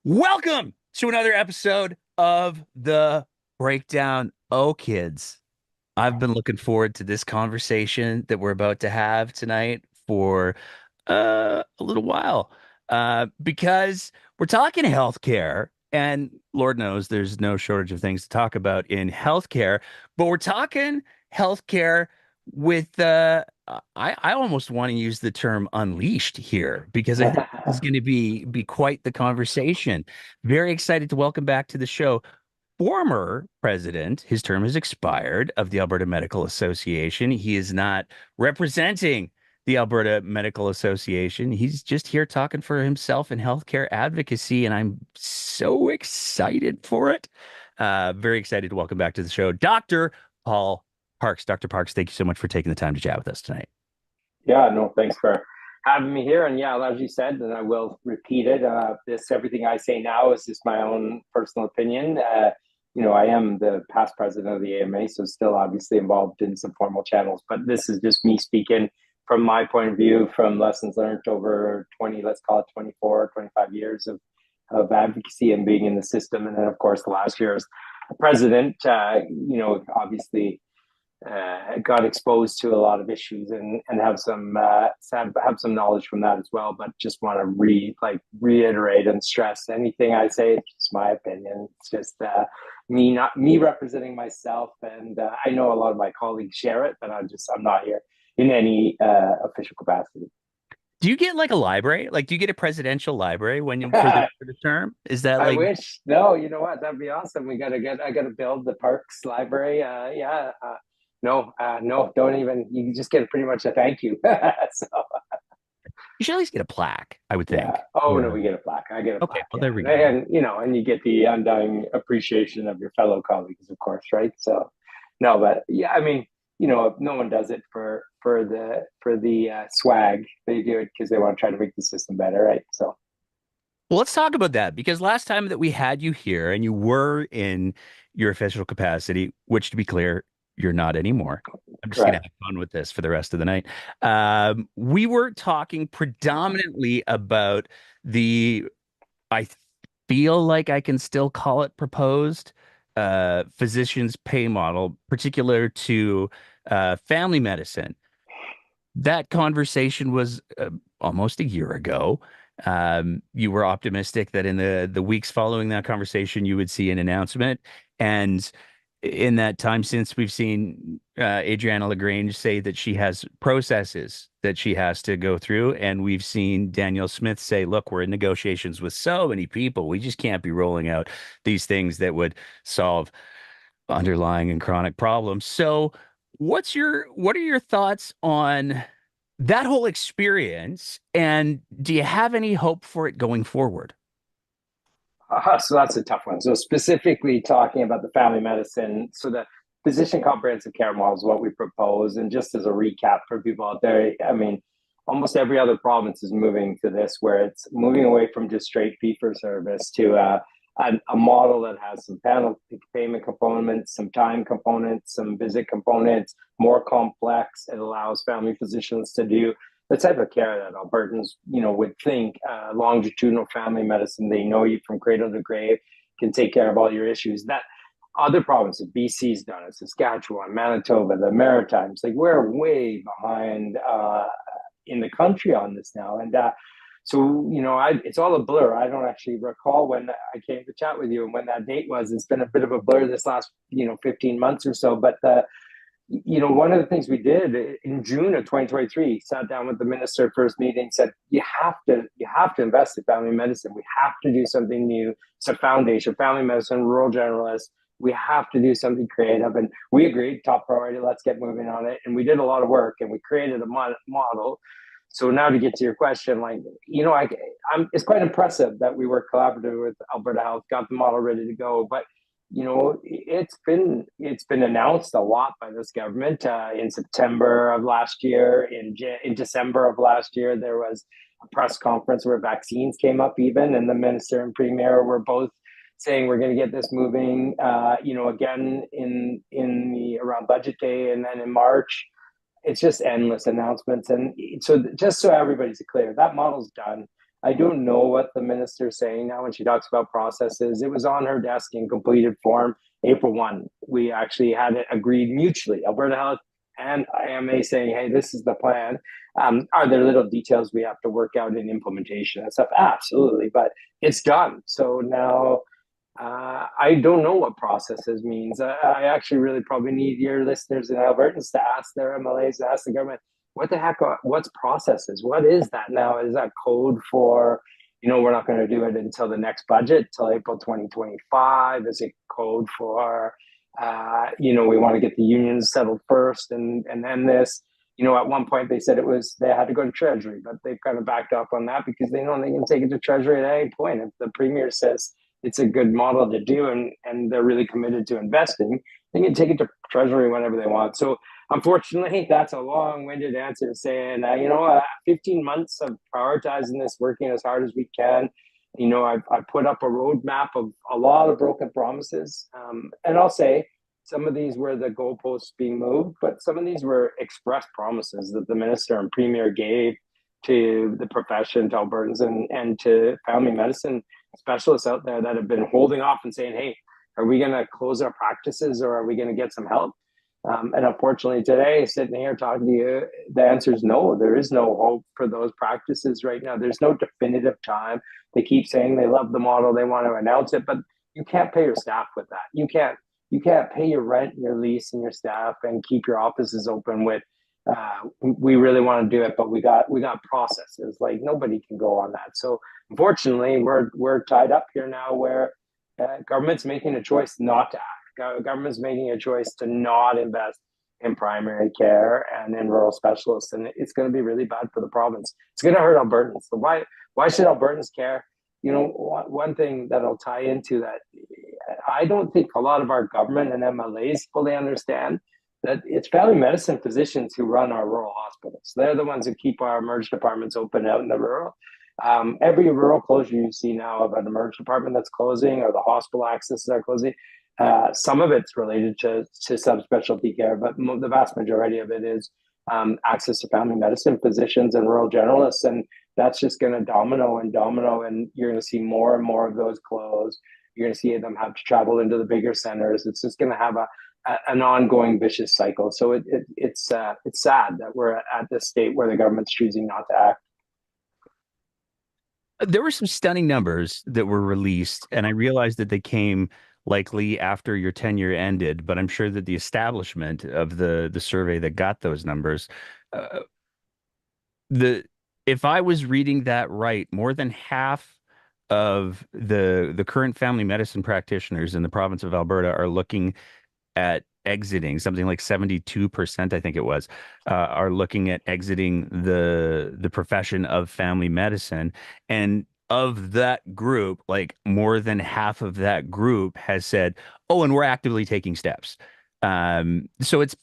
Welcome to another episode of The Breakdown. Oh, kids, I've been looking forward to this conversation that we're about to have tonight for a little while because we're talking healthcare. And Lord knows there's no shortage of things to talk about in healthcare, but we're talking healthcare with I almost want to use the term unleashed here because I think this is going to be quite the conversation. Very excited to welcome back to the show former president. His term has expired of the Alberta Medical Association. He is not representing the Alberta Medical Association. He's just here talking for himself in healthcare advocacy, and I'm so excited for it. Very excited to welcome back to the show, Dr. Paul Parks. Dr. Parks, thank you so much for taking the time to chat with us tonight. Yeah, no, thanks for having me here. And yeah, as you said, and I will repeat it, everything I say now is just my own personal opinion. I am the past president of the AMA, so still obviously involved in some formal channels, but this is just me speaking from my point of view, from lessons learned over 20, let's call it 24, 25 years of advocacy and being in the system. And then, of course, the last year as president, obviously got exposed to a lot of issues and have some knowledge from that as well. But just want to reiterate and stress anything I say. It's just my opinion. It's just me representing myself, and I know a lot of my colleagues share it, but I'm not here in any official capacity. Do you get like a library? Like, do you get a presidential library when you for the term? Is that I like? wish. No, you know what? That'd be awesome. I gotta build the Parks Library. No, don't even. You just get pretty much a thank you. So You should at least get a plaque, I would think. yeah. Oh no, we get a plaque. I get a Okay, plaque. well, Yeah. there we go. And you get the undying appreciation of your fellow colleagues, of course, right? So, no, but yeah, I mean, no one does it for the swag. They do it because they want to try to make the system better, right? So. Well, let's talk about that because last time that we had you here and you were in your official capacity, which to be clear, you're not anymore. I'm just going to Correct. have fun with this for the rest of the night. We were talking predominantly about I feel like I can still call it proposed physicians pay model, particular to family medicine. That conversation was almost a year ago. You were optimistic that in the weeks following that conversation, you would see an announcement. And in that time since, we've seen Adriana LaGrange say that she has processes that she has to go through. And we've seen Danielle Smith say, look, we're in negotiations with so many people. We just can't be rolling out these things that would solve underlying and chronic problems. So what are your thoughts on that whole experience? And do you have any hope for it going forward? So that's a tough one. So specifically talking about the family medicine, so the physician comprehensive care model is what we propose. And just as a recap for people out there, I mean, almost every other province is moving to this, where it's moving away from just straight fee for service to a model that has some panel payment components, some time components, some visit components, more complex. It allows family physicians to do the type of care that Albertans, would think longitudinal family medicine. They know you from cradle to grave, can take care of all your issues. That other provinces, BC's done it, Saskatchewan, Manitoba, the Maritimes, like we're way behind in the country on this now. And so, it's all a blur. I don't actually recall when I came to chat with you and when that date was. It's been a bit of a blur this last, 15 months or so. But one of the things we did in June of 2023, sat down with the minister first meeting, said you have to invest in family medicine. We have to do something new. It's a foundation, family medicine, rural generalists. We have to do something creative, and we agreed, top priority. Let's get moving on it. And we did a lot of work, and we created a model. So now to get to your question, it's quite impressive that we worked collaboratively with Alberta Health, got the model ready to go, but it's been announced a lot by this government. In September of last year, in December of last year, there was a press conference where vaccines came up, even, and the minister and premier were both saying we're going to get this moving. Again in the around budget day, and then in March. It's just endless announcements. And so, just so everybody's clear, that model's done. I don't know what the minister's saying now when she talks about processes. It was on her desk in completed form April 1. We actually had it agreed mutually, Alberta Health and IMA, saying, hey, this is the plan. Are there little details we have to work out in implementation and stuff? Absolutely. But it's done. So now I don't know what processes means. I actually really probably need your listeners in Albertans to ask their MLAs, to ask the government, what the heck, what's processes? What is that now? Is that code for, we're not going to do it until the next budget, till April 2025? Is it code for, we want to get the unions settled first and then this? At one point they said they had to go to Treasury, but they've kind of backed off on that because they know they can take it to Treasury at any point. If the Premier says it's a good model to do, and they're really committed to investing, they can take it to Treasury whenever they want. So unfortunately, that's a long-winded answer saying, 15 months of prioritizing this, working as hard as we can. I put up a roadmap of a lot of broken promises. And I'll say some of these were the goalposts being moved, but some of these were express promises that the minister and premier gave to the profession, to Albertans, and to family medicine specialists out there that have been holding off and saying, hey, are we going to close our practices, or are we going to get some help? And unfortunately, today, sitting here talking to you, the answer is no. There is no hope for those practices right now. There's no definitive time. They keep saying they love the model, they want to announce it, but you can't pay your staff with that. You can't pay your rent, your lease, and your staff, and keep your offices open with. We really want to do it, but we got processes. Like, nobody can go on that. So unfortunately, we're tied up here now, where government's making a choice not to act. Government's making a choice to not invest in primary care and in rural specialists, and it's going to be really bad for the province. It's going to hurt Albertans. So why should Albertans care? One thing that I'll tie into that, I don't think a lot of our government and MLAs fully understand that it's family medicine physicians who run our rural hospitals. They're the ones who keep our emergency departments open out in the rural. Every rural closure you see now of an emergency department that's closing, or the hospital accesses are closing, some of it's related to subspecialty care, but the vast majority of it is access to family medicine physicians and rural generalists. And that's just going to domino and domino, and you're going to see more and more of those close. You're going to see them have to travel into the bigger centers. It's just going to have an ongoing vicious cycle. So it's sad that we're at this state where the government's choosing not to act. There were some stunning numbers that were released, and I realized that they came likely after your tenure ended, but I'm sure that the establishment of the survey that got those numbers, uh, the if I was reading that right, more than half of the current family medicine practitioners in the province of Alberta are looking at exiting. Something like 72%, I think it was, are looking at exiting the profession of family medicine. And of that group, like, more than half of that group has said, "Oh, and we're actively taking steps." So it.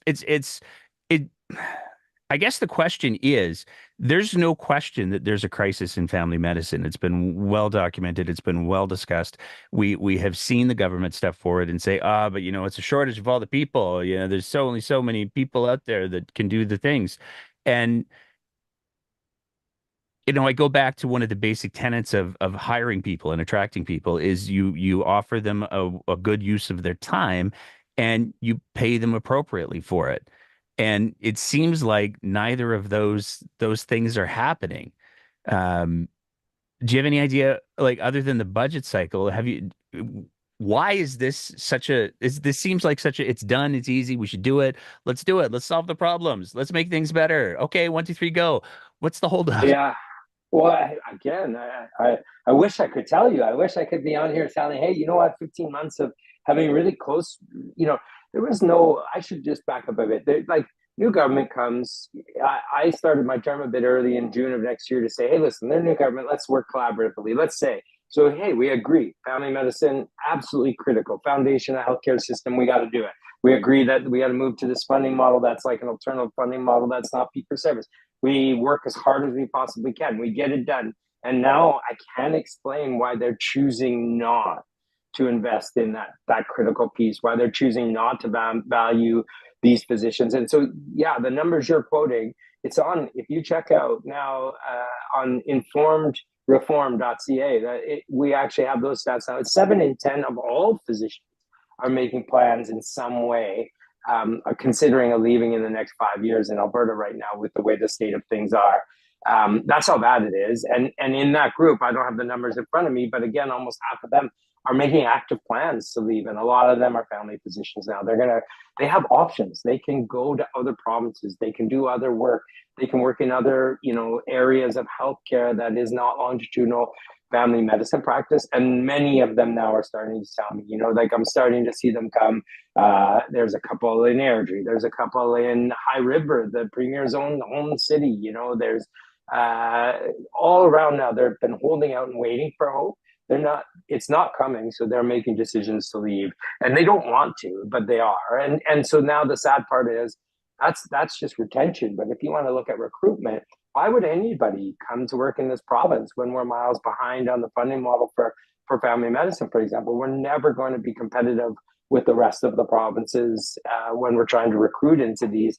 I guess the question is, there's no question that there's a crisis in family medicine. It's been well documented. It's been well discussed. We have seen the government step forward and say, but it's a shortage of all the people. There's only so many people out there that can do the things. And I go back to one of the basic tenets of hiring people and attracting people is you offer them a good use of their time, and you pay them appropriately for it. And it seems like neither of those things are happening. Um, do you have any idea, like, other than the budget cycle, why is this this seems like it's done, it's easy, we should do it. Let's do it. Let's solve the problems. Let's make things better. Okay, one, two, three, go. What's the holdup? Yeah. Well, again, I wish I could tell you. I wish I could be on here telling, hey, you know what, 15 months of having really close, there was no, I should just back up a bit. Like, new government comes. I started my term a bit early in June of next year to say, hey, listen, they're new government. Let's work collaboratively. Let's say So, hey, we agree. Family medicine, absolutely critical. Foundation of healthcare system, we got to do it. We agree that we got to move to this funding model that's like an alternative funding model that's not fee for service. We work as hard as we possibly can. We get it done. And now I can't explain why they're choosing not to invest in that critical piece, why they're choosing not to value these physicians. And so, yeah, the numbers you're quoting, it's on, if you check out now on informedreform.ca, we actually have those stats now. It's 7 in 10 of all physicians are making plans in some way, considering a leaving in the next 5 years in Alberta right now with the way the state of things are. That's how bad it is. And in that group, I don't have the numbers in front of me, but again, almost half of them are making active plans to leave, and a lot of them are family physicians now. They have options. They can go to other provinces. They can do other work. They can work in other areas of healthcare that is not longitudinal family medicine practice. And many of them now are starting to tell me, like I'm starting to see them come. There's a couple in Airdrie. There's a couple in High River, the Premier's own home city. There's all around now. They've been holding out and waiting for hope. It's not coming, so they're making decisions to leave, and they don't want to, but they are. And so now the sad part is that's just retention. But if you want to look at recruitment, why would anybody come to work in this province when we're miles behind on the funding model for family medicine, for example? We're never going to be competitive with the rest of the provinces when we're trying to recruit into these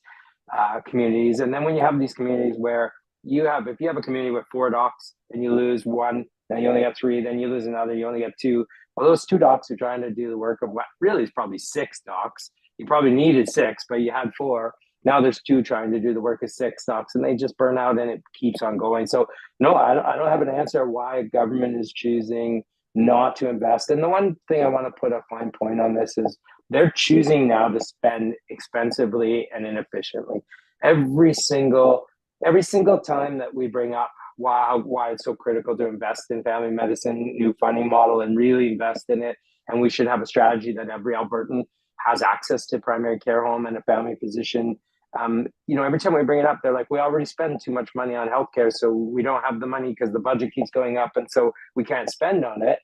communities. And then when you have these communities where if you have a community with 4 docs and you lose one, then you only have 3, then you lose another, you only get 2. Well, those 2 docs are trying to do the work of what really is probably 6 docs. You probably needed 6, but you had 4. Now there's 2 trying to do the work of 6 docs, and they just burn out, and it keeps on going. So no, I don't have an answer why government is choosing not to invest. And the one thing I want to put a fine point on this is they're choosing now to spend expensively and inefficiently. Every single time that we bring up why it's so critical to invest in family medicine, new funding model, and really invest in it. And we should have a strategy that every Albertan has access to primary care home and a family physician. Every time we bring it up, they're like, we already spend too much money on healthcare, so we don't have the money because the budget keeps going up, and so we can't spend on it.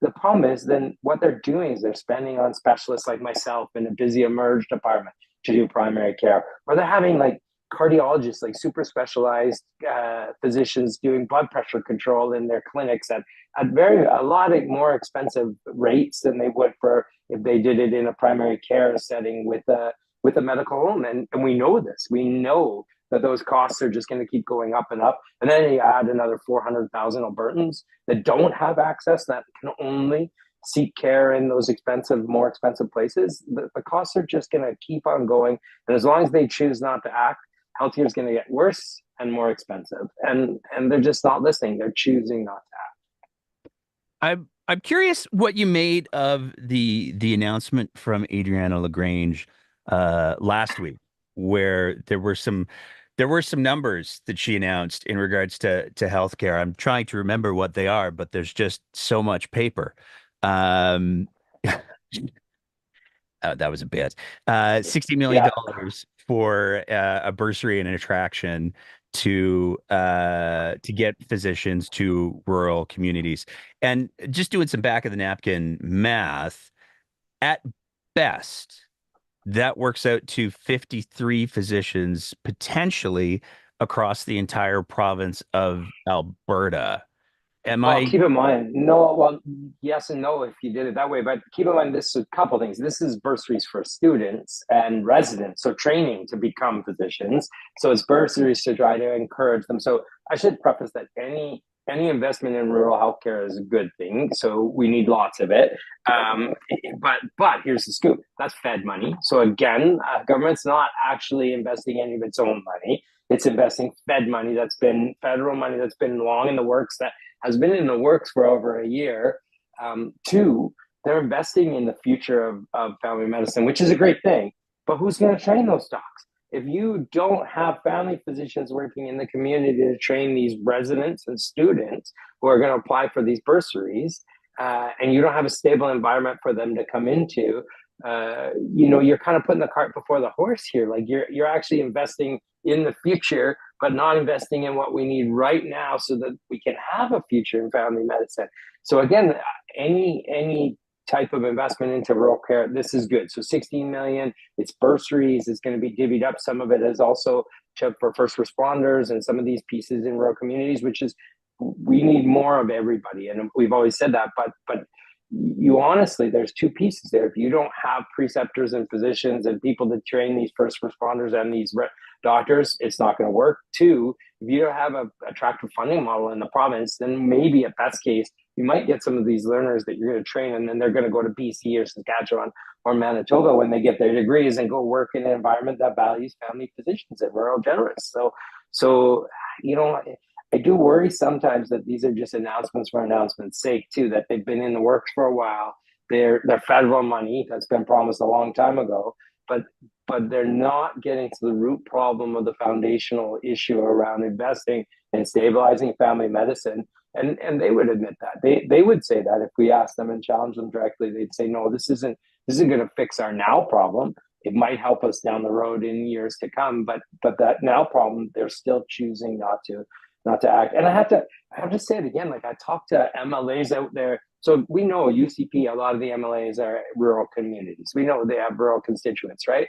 The problem is then what they're doing is they're spending on specialists like myself in a busy emerge department to do primary care, or they're having like cardiologists, like super specialized physicians doing blood pressure control in their clinics at a lot of more expensive rates than they would for if they did it in a primary care setting with a medical home. And we know this. We know that those costs are just going to keep going up and up. And then you add another 400,000 Albertans that don't have access, that can only seek care in those more expensive places. The costs are just going to keep on going. And as long as they choose not to act, healthcare is going to get worse and more expensive, and they're just not listening. They're choosing not to act. I'm curious what you made of the announcement from Adriana Lagrange last week, where there were some numbers that she announced in regards to healthcare. I'm trying to remember what they are, but there's just so much paper. Um, that was a bit. $60 million Yeah. for a bursary and an attraction to get physicians to rural communities. And just doing some back of the napkin math, at best, that works out to 53 physicians potentially across the entire province of Alberta. Am Well, I keep in mind, no, well, yes and no if you did it that way, but keep in mind this is a couple things. This is bursaries for students and residents, so training to become physicians. So it's bursaries to try to encourage them. So I should preface that any investment in rural healthcare is a good thing. So we need lots of it. But here's the scoop: that's Fed money. So again, government's not actually investing any of its own money. It's investing Fed money that's been federal money that's been long in the works, that has been in the works for over a year. 2, they're investing in the future of family medicine, which is a great thing. But who's going to train those docs? If you don't have family physicians working in the community to train these residents and students who are going to apply for these bursaries, and you don't have a stable environment for them to come into, you're kind of putting the cart before the horse here. Like you're actually investing in the future, but not investing in what we need right now so that we can have a future in family medicine. So again, any type of investment into rural care, this is good. So 16 million, it's bursaries, it's going to be divvied up. Some of it is also for first responders and some of these pieces in rural communities, which is, we need more of everybody. And we've always said that, but you honestly, there's two pieces there. If you don't have preceptors and physicians and people to train these first responders and these doctors, it's not going to work. Two, if you don't have a attractive funding model in the province, then maybe at best case, you might get some of these learners that you're going to train, and then they're going to go to BC or Saskatchewan or Manitoba when they get their degrees and go work in an environment that values family physicians and rural generalists. So you know, I do worry sometimes that these are just announcements for announcements' sake too, that they've been in the works for a while. They're federal money that's been promised a long time ago, but they're not getting to the root problem of the foundational issue around investing and stabilizing family medicine. And they would admit that. They would say that if we asked them and challenged them directly, they'd say, no, this isn't going to fix our now problem. It might help us down the road in years to come, but that now problem, they're still choosing not to act. And I have to say it again. Like, I talk to MLAs out there. So we know UCP, a lot of the MLAs are rural communities. We know they have rural constituents, right?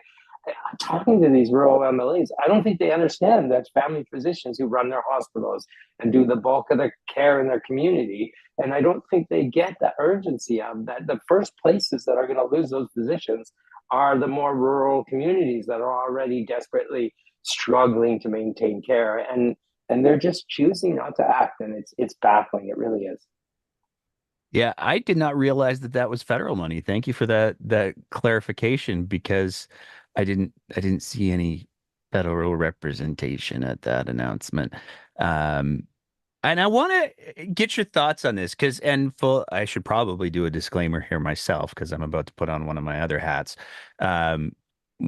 Talking to these rural MLAs, I don't think they understand that family physicians who run their hospitals and do the bulk of their care in their community. And I don't think they get the urgency of that. The first places that are going to lose those physicians are the more rural communities that are already desperately struggling to maintain care. And they're just choosing not to act, and it's baffling. It really is. Yeah, I did not realize that that was federal money. Thank you for that clarification because I didn't see any federal representation at that announcement. Um, and I want to get your thoughts on this because, and full, I should probably do a disclaimer here myself because I'm about to put on one of my other hats. Um,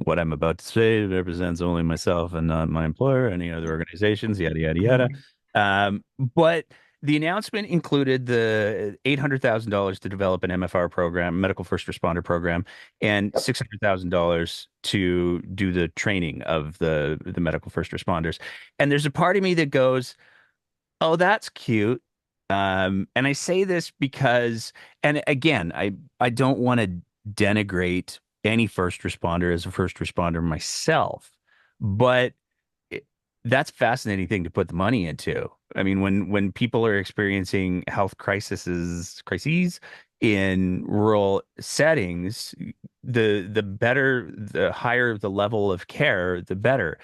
what I'm about to say represents only myself and not my employer, any other organizations, yada, yada, yada. But the announcement included the $800,000 to develop an MFR program, medical first responder program, and Yep. $600,000 to do the training of the medical first responders. And there's a part of me that goes, oh, that's cute. And I say this because, and again, I don't want to denigrate any first responder as a first responder myself, but it, that's a fascinating thing to put the money into. I mean, when people are experiencing health crises in rural settings, the better, the higher the level of care, the better.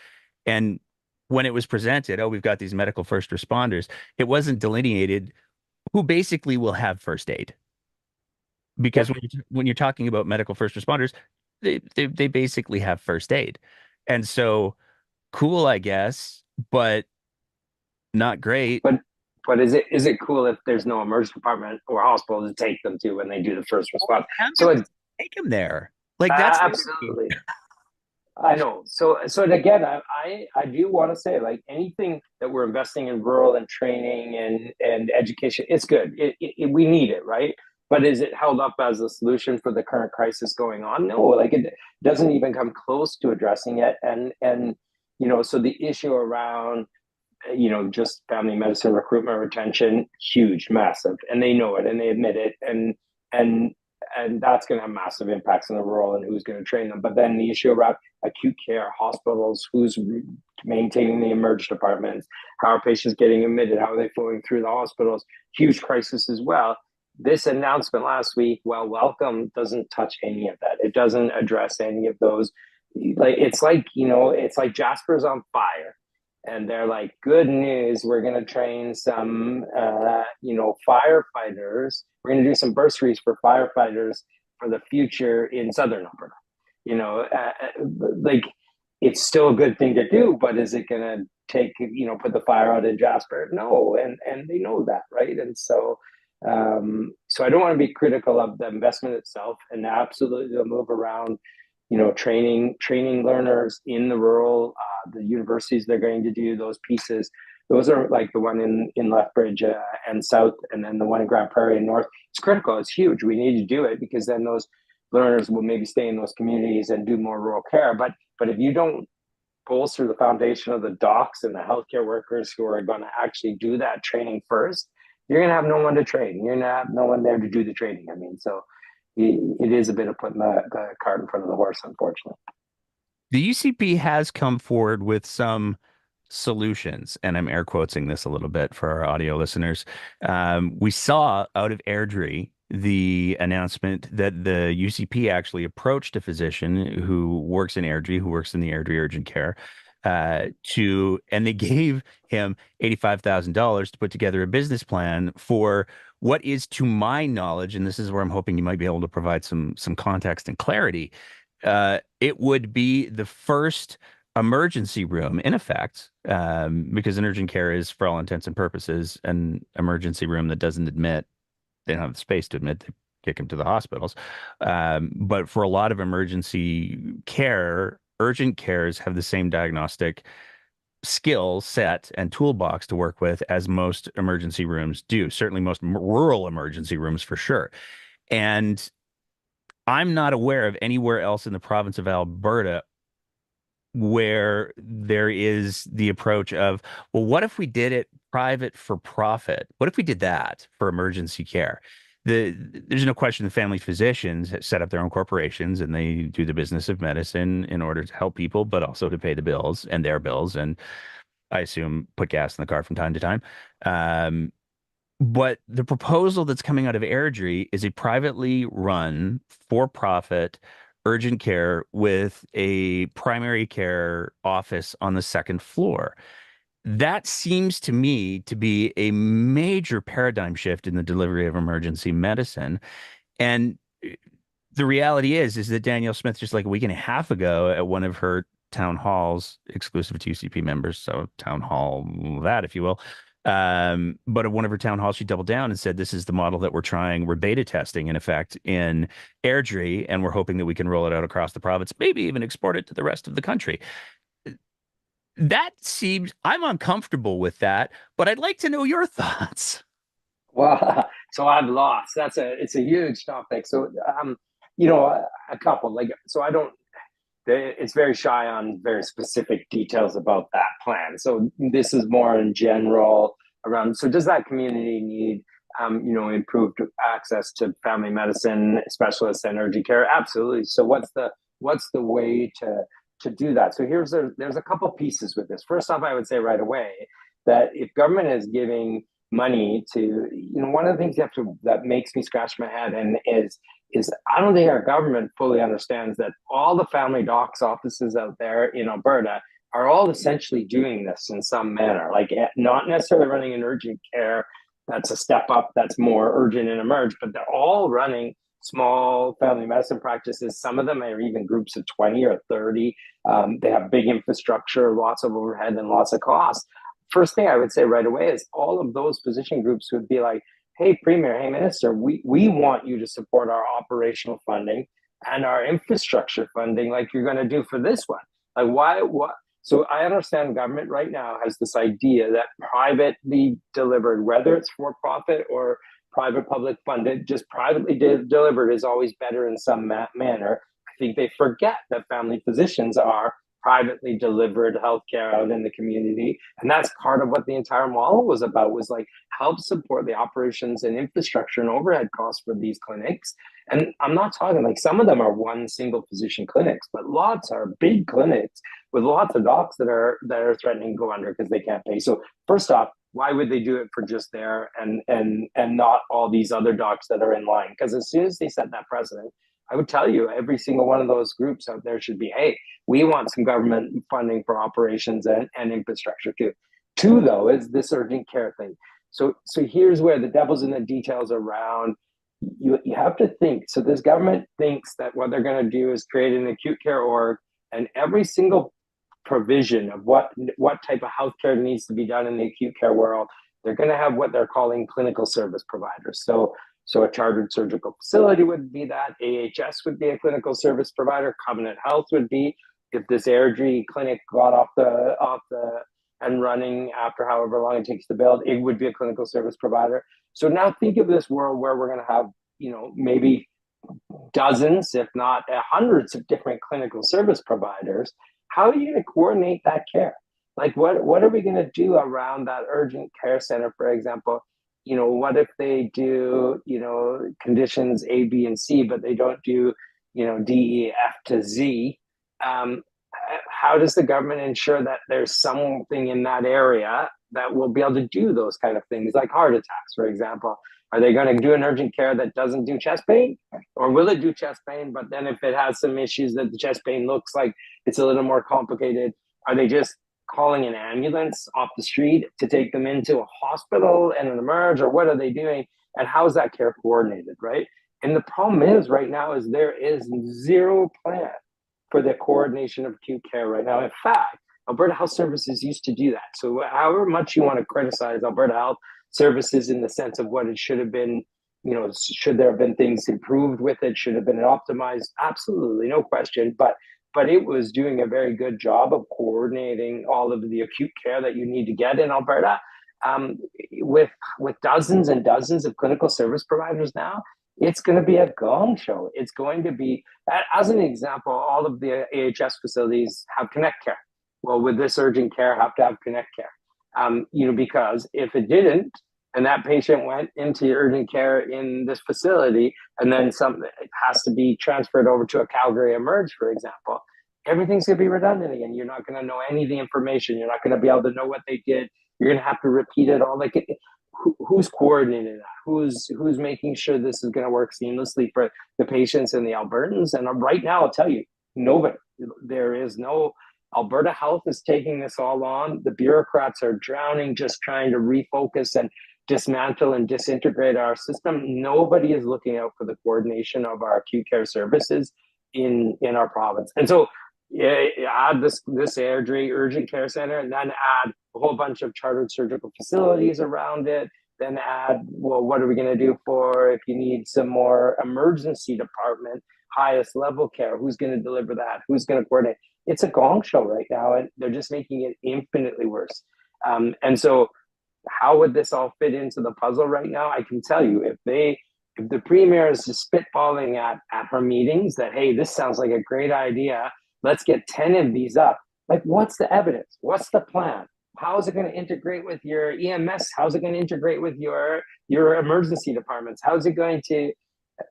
And when it was presented, oh, we've got these medical first responders, it wasn't delineated who basically will have first aid. Because Yep. when you're talking about medical first responders, they basically have first aid. And so cool, I guess, but not great. But is it cool if there's no emergency department or hospital to take them to when they do the first Well, response? So ambulance take them there. Like that's the issue. absolutely. I know. So and again, I do want to say, like, anything that we're investing in rural and training and education, it's good. We need it, right? But is it held up as a solution for the current crisis going on? No, like, it doesn't even come close to addressing it. And so the issue around just family medicine recruitment, retention, huge, massive, and they know it and they admit it, and and that's going to have massive impacts on the rural and who's going to train them. But then the issue around acute care hospitals, who's maintaining the emerge departments, how are patients getting admitted, how are they flowing through the hospitals, huge crisis as well. This announcement last week, well, welcome, doesn't touch any of that. It doesn't address any of those. Like, it's like Jasper's on fire, and they're like, good news, we're going to train some firefighters, we're going to do some bursaries for firefighters for the future in southern Alberta. Like, it's still a good thing to do, but is it going to put the fire out in Jasper? No. And they know that, right? And so I don't want to be critical of the investment itself, and absolutely the move around, training learners in the rural, the universities they're going to do those pieces. Those are like the one in Lethbridge and South, and then the one in Grand Prairie and North. It's critical. It's huge. We need to do it because then those learners will maybe stay in those communities and do more rural care. But if you don't bolster the foundation of the docs and the healthcare workers who are going to actually do that training first, you're going to have no one to train. You're going to have no one there to do the training. I mean, so it is a bit of putting the cart in front of the horse, unfortunately. The UCP has come forward with some solutions, and I'm air quoting this a little bit for our audio listeners. We saw out of Airdrie the announcement that the UCP actually approached a physician who works in Airdrie, who works in the Airdrie urgent care, and they gave him $85,000 to put together a business plan for what is, to my knowledge, and this is where I'm hoping you might be able to provide some context and clarity. It would be the first emergency room, in effect, because an urgent care is, for all intents and purposes, an emergency room that doesn't admit, they don't have the space to admit, they kick them to the hospitals. But for a lot of emergency care, urgent cares have the same diagnostic skill set and toolbox to work with as most emergency rooms do, certainly most rural emergency rooms for sure. And I'm not aware of anywhere else in the province of Alberta where there is the approach of, well, what if we did it private for profit? What if we did that for emergency care? There's no question the family physicians set up their own corporations and they do the business of medicine in order to help people, but also to pay the bills and their bills. And I assume put gas in the car from time to time. Um, but the proposal that's coming out of Airdrie is a privately run, for-profit urgent care with a primary care office on the second floor. That seems to me to be a major paradigm shift in the delivery of emergency medicine. And the reality is that Danielle Smith, just like a week and a half ago at one of her town halls, exclusive to UCP members, so town hall, that, if you will. But at one of her town halls, she doubled down and said, this is the model that we're trying. We're beta testing, in effect, in Airdrie, and we're hoping that we can roll it out across the province, maybe even export it to the rest of the country. That seems, I'm uncomfortable with that, but I'd like to know your thoughts. Well, so I'm lost. It's a huge topic. So, a couple like so I don't. It's very shy on very specific details about that plan. So this is more in general around. So does that community need, improved access to family medicine specialists and urgent care? Absolutely. So what's the way to do that? So there's a couple pieces with this. First off, I would say right away that if government is giving money to, one of the things that makes me scratch my head and is I don't think our government fully understands that all the family docs offices out there in Alberta are all essentially doing this in some manner, like not necessarily running an urgent care. That's a step up. That's more urgent and emerge, but they're all running small family medicine practices. Some of them are even groups of 20 or 30. They have big infrastructure, lots of overhead and lots of costs. First thing I would say right away is all of those physician groups would be like, hey, Premier, hey, Minister, we want you to support our operational funding and our infrastructure funding like you're going to do for this one. Like, why? What? So I understand government right now has this idea that privately delivered, whether it's for profit or private public funded, just privately delivered is always better in some manner. I think they forget that family physicians are privately delivered healthcare out in the community. And that's part of what the entire model was about, was like help support the operations and infrastructure and overhead costs for these clinics. And I'm not talking like some of them are one single physician clinics, but lots are big clinics with lots of docs that are threatening to go under because they can't pay. So first off, why would they do it for just there and not all these other docs that are in line? Because as soon as they set that precedent, I would tell you every single one of those groups out there should be, hey, we want some government funding for operations and infrastructure too. Two, though, is this urgent care thing. So here's where the devil's in the details around. You have to think. So this government thinks that what they're going to do is create an acute care org, and every single provision of what type of healthcare needs to be done in the acute care world, they're going to have what they're calling clinical service providers. So a chartered surgical facility would be that. AHS would be a clinical service provider. Covenant Health would be, if this Airdrie clinic got off the and running after however long it takes to build, it would be a clinical service provider. So now think of this world where we're going to have, maybe dozens, if not hundreds of different clinical service providers. how are you going to coordinate that care? Like, what are we going to do around that urgent care center, for example? What if they do, conditions A, B, and C, but they don't do, D, E, F to Z? Um, how does the government ensure that there's something in that area that will be able to do those kind of things, like heart attacks, for example? Are they going to do an urgent care that doesn't do chest pain? Or will it do chest pain? But then if it has some issues that the chest pain looks like it's a little more complicated, are they just calling an ambulance off the street to take them into a hospital and an emerge? Or what are they doing? And how is that care coordinated, right? And the problem is right now is there is zero plan for the coordination of acute care right now. In fact, Alberta Health Services used to do that. So however much you want to criticize Alberta Health Services in the sense of what it should have been, should there have been things improved with it, should have been optimized, absolutely, no question. But it was doing a very good job of coordinating all of the acute care that you need to get in Alberta. Um, with dozens and dozens of clinical service providers now, it's going to be a gong show. It's going to be, as an example, all of the AHS facilities have Connect Care. Well, with this urgent care, have to have Connect Care. Because if it didn't, and that patient went into urgent care in this facility, and then it has to be transferred over to a Calgary Emerge, for example, everything's going to be redundant again. You're not going to know any of the information. You're not going to be able to know what they did. You're going to have to repeat it all. Like, who's coordinating that? Who's making sure this is going to work seamlessly for the patients and the Albertans? And right now, I'll tell you, nobody. There is no. Alberta Health is taking this all on. The bureaucrats are drowning, just trying to refocus and dismantle and disintegrate our system. Nobody is looking out for the coordination of our acute care services in our province. And so, add this Airdrie urgent care center, and then add a whole bunch of chartered surgical facilities around it. Then add, well, what are we going to do for if you need some more emergency department, highest level care? Who's going to deliver that? Who's going to coordinate? It's a gong show right now, and they're just making it infinitely worse. And so, how would this all fit into the puzzle right now? I can tell you, if the premier is just spitballing at her meetings that, hey, this sounds like a great idea, let's get 10 of these up. Like, what's the evidence? What's the plan? How is it going to integrate with your EMS? How's it going to integrate with your emergency departments? How's it going to,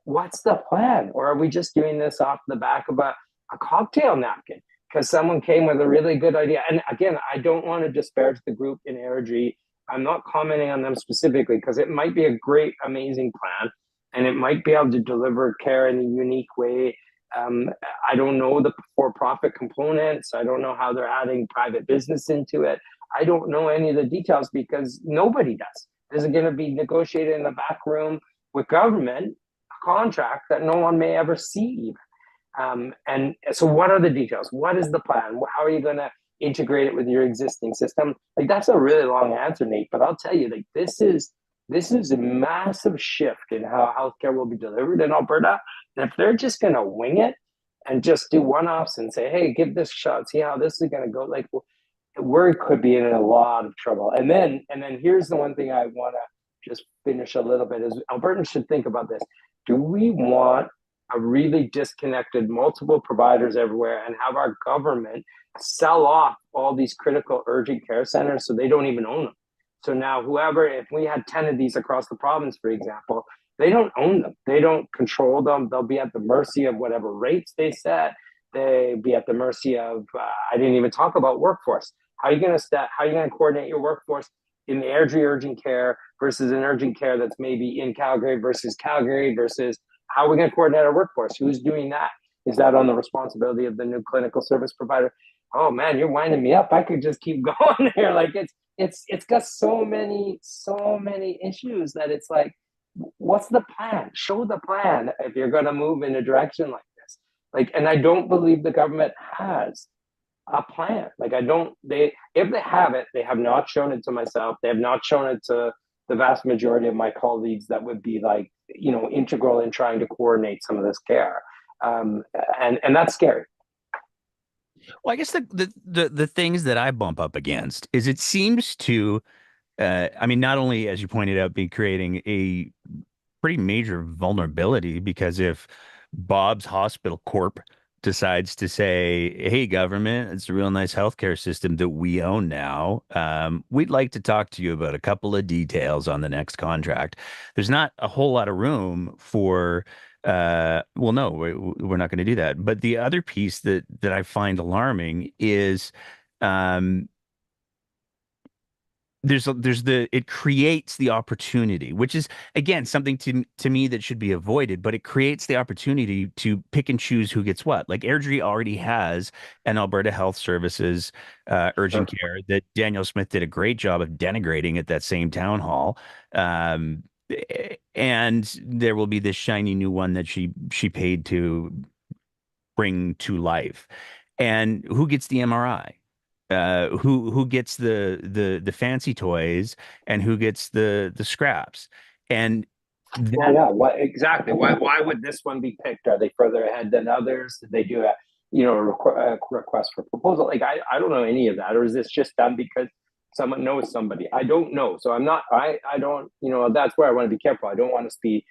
what's the plan? Or are we just doing this off the back of a cocktail napkin? Because someone came with a really good idea. And again, I don't want to disparage the group in Airdrie. I'm not commenting on them specifically because it might be a great, amazing plan, and it might be able to deliver care in a unique way. I don't know the for-profit components. I don't know how they're adding private business into it. I don't know any of the details because nobody does. Is it going to be negotiated in the back room with government, a contract that no one may ever see even? And so what are the details? What is the plan? How are you going to integrate it with your existing system? Like, that's a really long answer, Nate, but I'll tell you, like, this is a massive shift in how healthcare will be delivered in Alberta. And if they're just going to wing it and just do one-offs and say, hey, give this a shot, see how this is going to go, like, we could be in a lot of trouble. And then here's the one thing I want to just finish a little bit is Albertans should think about this. Do we want a really disconnected multiple providers everywhere and have our government sell off all these critical urgent care centers so they don't even own them? So now if we had 10 of these across the province, for example, they don't own them. They don't control them. They'll be at the mercy of whatever rates they set. They be at the mercy of, I didn't even talk about workforce. How are you going to coordinate your workforce in the Airdrie urgent care versus an urgent care that's maybe in Calgary versus how are we going to coordinate our workforce? Who's doing that? Is that on the responsibility of the new clinical service provider? Oh man, you're winding me up. I could just keep going here. Like, it's got so many issues that it's like, what's the plan? Show the plan if you're going to move in a direction like this. Like, and I don't believe the government has a plan. Like, if they have it, they have not shown it to myself. They have not shown it to the vast majority of my colleagues that would be like, integral in trying to coordinate some of this care. And that's scary. Well, I guess the things that I bump up against is it seems to, I mean, not only as you pointed out, be creating a pretty major vulnerability because if Bob's Hospital Corp decides to say, "Hey, government, it's a real nice healthcare system that we own now. We'd like to talk to you about a couple of details on the next contract." There's not a whole lot of room for, well, no, we're not going to do that. But the other piece that I find alarming is, um, there's the it creates the opportunity, which is again something to me that should be avoided, but it creates the opportunity to pick and choose who gets what. Like Airdrie already has an Alberta Health Services urgent Sure. care that Daniel Smith did a great job of denigrating at that same town hall. Um, and there will be this shiny new one that she paid to bring to life. And who gets the MRI? Who gets the fancy toys and who gets the scraps? And Well, that yeah. What exactly? Why would this one be picked? Are they further ahead than others? Did they do a request for proposal? Like I don't know any of that, or is this just done because someone knows somebody? I don't know. So I'm not. I don't. That's where I want to be careful. I don't want us to be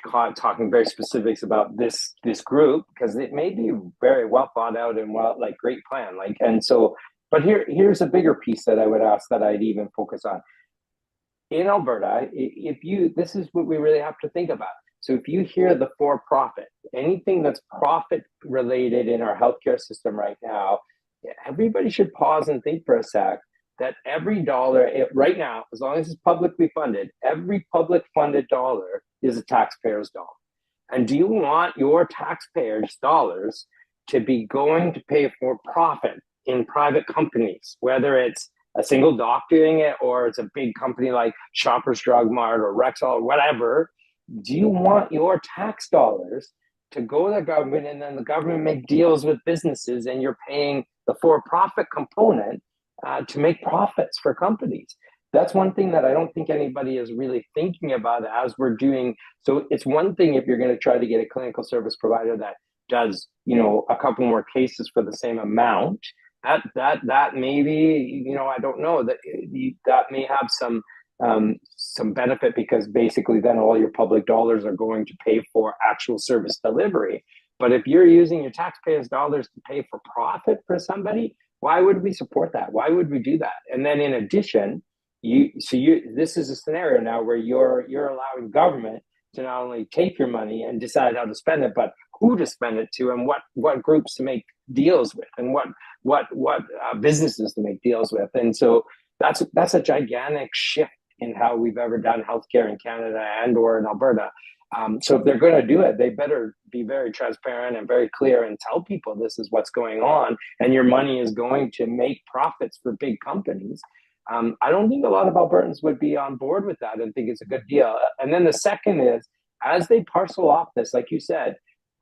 caught talking very specifics about this group because it may be very well thought out and well like great plan. Like and so. But here's a bigger piece that I would ask that I'd even focus on in Alberta, if you, this is what we really have to think about. So if you hear the for profit, anything that's profit related in our healthcare system right now, everybody should pause and think for a sec that every dollar right now, as long as it's publicly funded, every public funded dollar is a taxpayer's dollar. And do you want your taxpayers' dollars to be going to pay for profit in private companies, whether it's a single doc doing it or it's a big company like Shoppers Drug Mart or Rexall or whatever? Do you want your tax dollars to go to the government and then the government make deals with businesses and you're paying the for-profit component to make profits for companies? That's one thing that I don't think anybody is really thinking about as we're doing. So it's one thing if you're going to try to get a clinical service provider that does, a couple more cases for the same amount. That maybe, I don't know that may have some benefit because basically then all your public dollars are going to pay for actual service delivery. But if you're using your taxpayers' dollars to pay for profit for somebody, why would we support that? Why would we do that? And then in addition, this is a scenario now where you're allowing government to not only take your money and decide how to spend it, but who to spend it to and what groups to make deals with and what businesses to make deals with. And so that's a gigantic shift in how we've ever done healthcare in Canada and or in Alberta. So if they're going to do it, they better be very transparent and very clear and tell people this is what's going on, and your money is going to make profits for big companies. I don't think a lot of Albertans would be on board with that and think it's a good deal. And then the second is, as they parcel off this, like you said,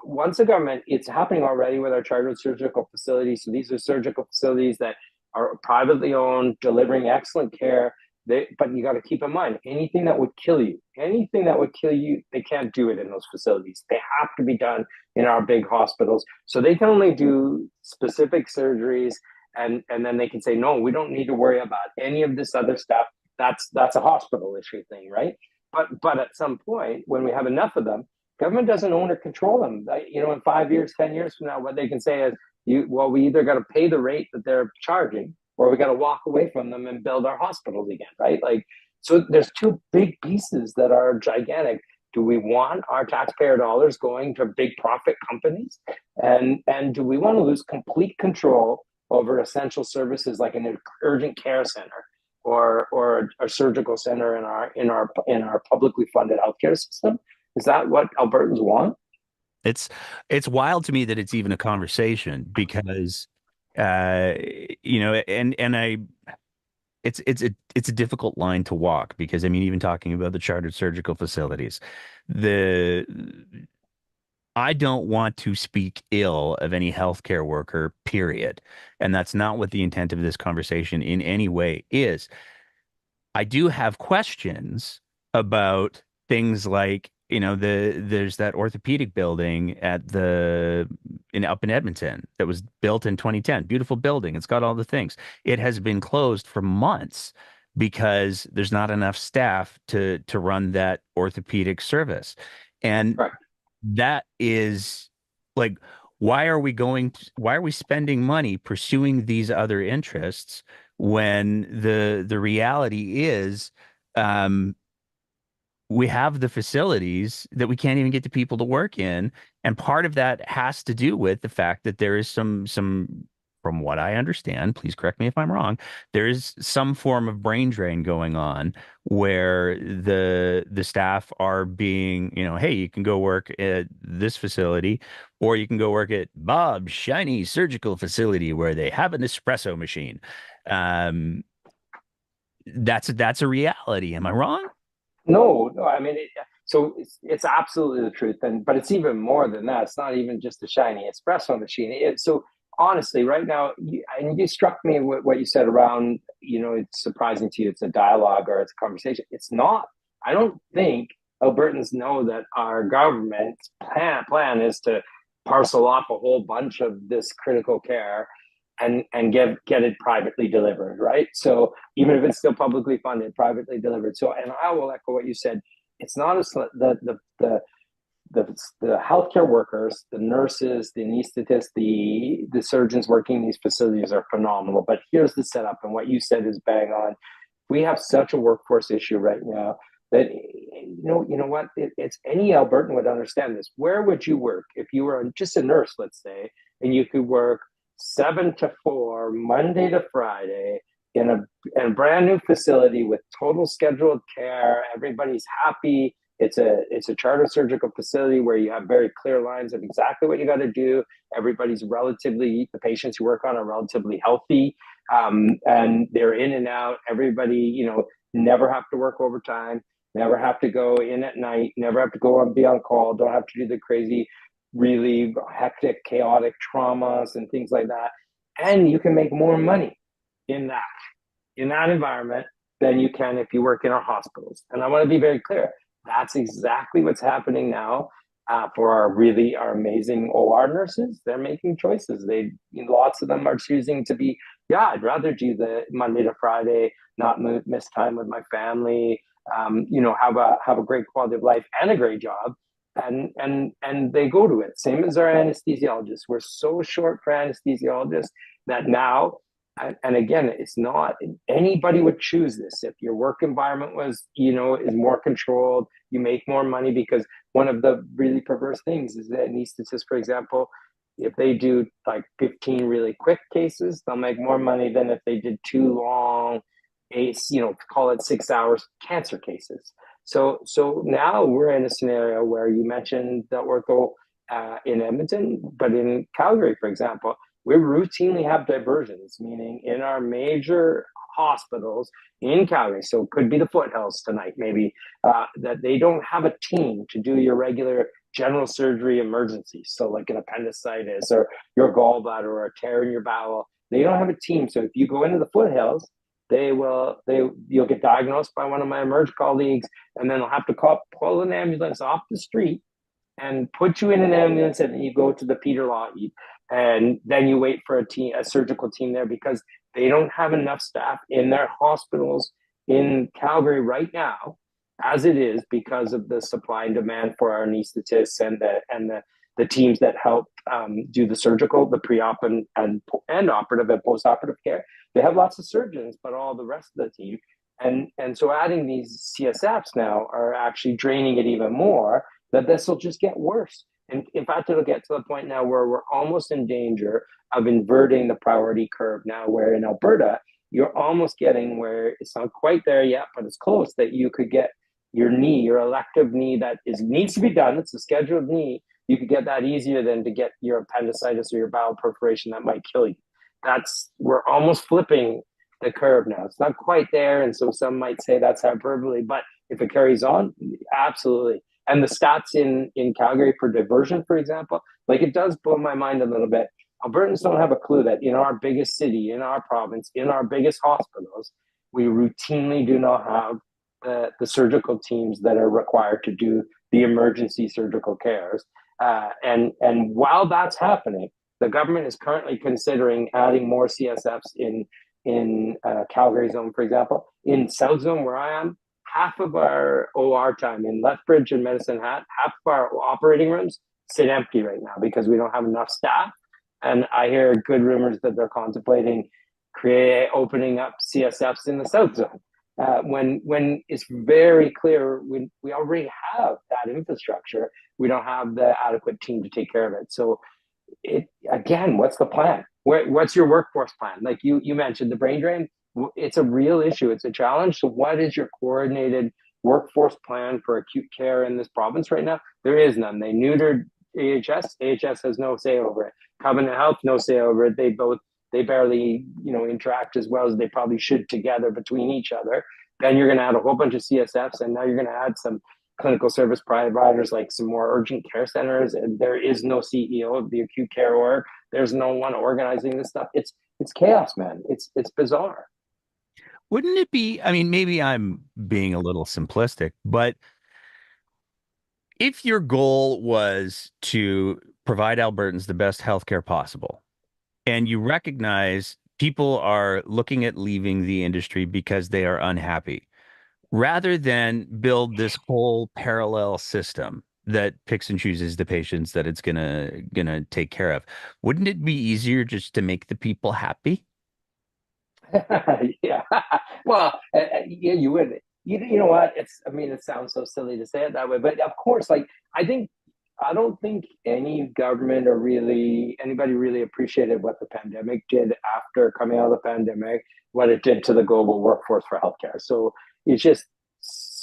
once the government, it's happening already with our chartered surgical facilities. So these are surgical facilities that are privately owned, delivering excellent care. But you got to keep in mind, anything that would kill you, they can't do it in those facilities. They have to be done in our big hospitals. So they can only do specific surgeries and then they can say, no, we don't need to worry about any of this other stuff. That's a hospital issue thing, right? But at some point, when we have enough of them, government doesn't own or control them. In 5 years, 10 years from now, what they can say is, we either got to pay the rate that they're charging, or we got to walk away from them and build our hospitals again, right? Like, so there's two big pieces that are gigantic. Do we want our taxpayer dollars going to big profit companies, and do we want to lose complete control over essential services like an urgent care center or a surgical center in our publicly funded healthcare system? Is that what Albertans want? it's it's wild to me that it's even a conversation because uh and I it's a difficult line to walk because I mean even talking about the chartered surgical facilities, the I don't want to speak ill of any healthcare worker, period. And that's not what the intent of this conversation in any way is. I do have questions about things like, there's that orthopedic building up in Edmonton that was built in 2010. Beautiful building. It's got all the things. It has been closed for months because there's not enough staff to run that orthopedic service. And Right. that is like, why are we spending money pursuing these other interests when the reality is, um, we have the facilities that we can't even get the people to work in. And part of that has to do with the fact that there is from what I understand, please correct me if I'm wrong, there is some form of brain drain going on where the staff are being, hey, you can go work at this facility, or you can go work at Bob's Shiny Surgical Facility where they have an espresso machine. Um, that's a reality. Am I wrong? No, no. I mean, so it's absolutely the truth, and but it's even more than that. It's not even just a shiny espresso machine. So honestly, right now, and you struck me with what you said around, it's surprising to you. It's a dialogue or it's a conversation. It's not. I don't think Albertans know that our government's plan is to parcel off a whole bunch of this critical care and get it privately delivered, right? So even if it's still publicly funded, privately delivered. So, and I will echo what you said. It's not as the healthcare workers, the nurses, the anesthetists, the surgeons working in these facilities are phenomenal. But here's the setup, and what you said is bang on. We have such a workforce issue right now that what it's any Albertan would understand this. Where would you work if you were just a nurse, let's say, and you could work 7 to 4 Monday to Friday in a brand new facility with total scheduled care? Everybody's happy. It's a charter surgical facility where you have very clear lines of exactly what you got to do. The patients you work on are relatively healthy, and they're in and out. Everybody, never have to work overtime, never have to go in at night, never have to go and be on call, don't have to do the crazy, really hectic, chaotic traumas and things like that. And you can make more money in that environment than you can if you work in our hospitals. And I want to be very clear. That's exactly what's happening now for our amazing OR nurses. They're making choices. Lots of them are choosing to be, yeah, I'd rather do the Monday to Friday, not miss time with my family, have a great quality of life and a great job. And they go to it. Same as our anesthesiologists. We're so short for anesthesiologists that now, and again, it's not anybody would choose this if your work environment is more controlled, you make more money. Because one of the really perverse things is that anesthetists, for example, if they do like 15 really quick cases, they'll make more money than if they did 2 long, call it 6 hours cancer cases. So now we're in a scenario where you mentioned the ortho in Edmonton, but in Calgary, for example, we routinely have diversions, meaning in our major hospitals in Calgary. So it could be the foothills tonight, maybe, that they don't have a team to do your regular general surgery emergencies. So like an appendicitis or your gallbladder or a tear in your bowel, they don't have a team. So if you go into the foothills, you'll get diagnosed by one of my emerge colleagues, and then they'll have to pull an ambulance off the street and put you in an ambulance, and then you go to the Peter Lougheed, and then you wait for a surgical team there, because they don't have enough staff in their hospitals in Calgary right now, as it is, because of the supply and demand for our anesthetists and the teams that help do the surgical, the pre-op and operative and post-operative care. They have lots of surgeons, but all the rest of the team. And so adding these CSFs now are actually draining it even more, that this will just get worse. And in fact, it'll get to the point now where we're almost in danger of inverting the priority curve now, where in Alberta, you're almost getting where it's not quite there yet, but it's close, that you could get your elective knee that needs to be done. It's a scheduled knee. You could get that easier than to get your appendicitis or your bowel perforation that might kill you. We're almost flipping the curve now. It's not quite there. And so some might say that's hyperbole, but if it carries on, absolutely. And the stats in Calgary for diversion, for example, like, it does blow my mind a little bit. Albertans don't have a clue that in our biggest city, in our province, in our biggest hospitals, we routinely do not have the surgical teams that are required to do the emergency surgical cares. And while that's happening, the government is currently considering adding more CSFs in Calgary zone, for example. In South Zone, where I am, half of our OR time in Lethbridge and Medicine Hat, half of our operating rooms, sit empty right now because we don't have enough staff. And I hear good rumors that they're contemplating opening up CSFs in the South Zone. When it's very clear we already have that infrastructure, we don't have the adequate team to take care of it. So it again, what's the plan? What's your workforce plan? Like you mentioned the brain drain. It's a real issue. It's a challenge. So what is your coordinated workforce plan for acute care in this province right now? There is none. They neutered AHS. AHS has no say over it. Covenant Health, no say over it. They barely interact as well as they probably should together between each other. Then you're going to add a whole bunch of CSFs, and now you're going to add some clinical service providers like some more urgent care centers, and there is no CEO of the acute care org. There's no one organizing this stuff. It's chaos, man. It's bizarre. Wouldn't it be? I mean, maybe I'm being a little simplistic, but if your goal was to provide Albertans the best healthcare possible, and you recognize people are looking at leaving the industry because they are unhappy, rather than build this whole parallel system that picks and chooses the patients that it's gonna take care of, wouldn't it be easier just to make the people happy? Yeah. Well, yeah, you would. You know what? I mean, it sounds so silly to say it that way, but of course, like I think I don't think any government or really anybody really appreciated what the pandemic did after coming out of the pandemic, what it did to the global workforce for healthcare. So it's just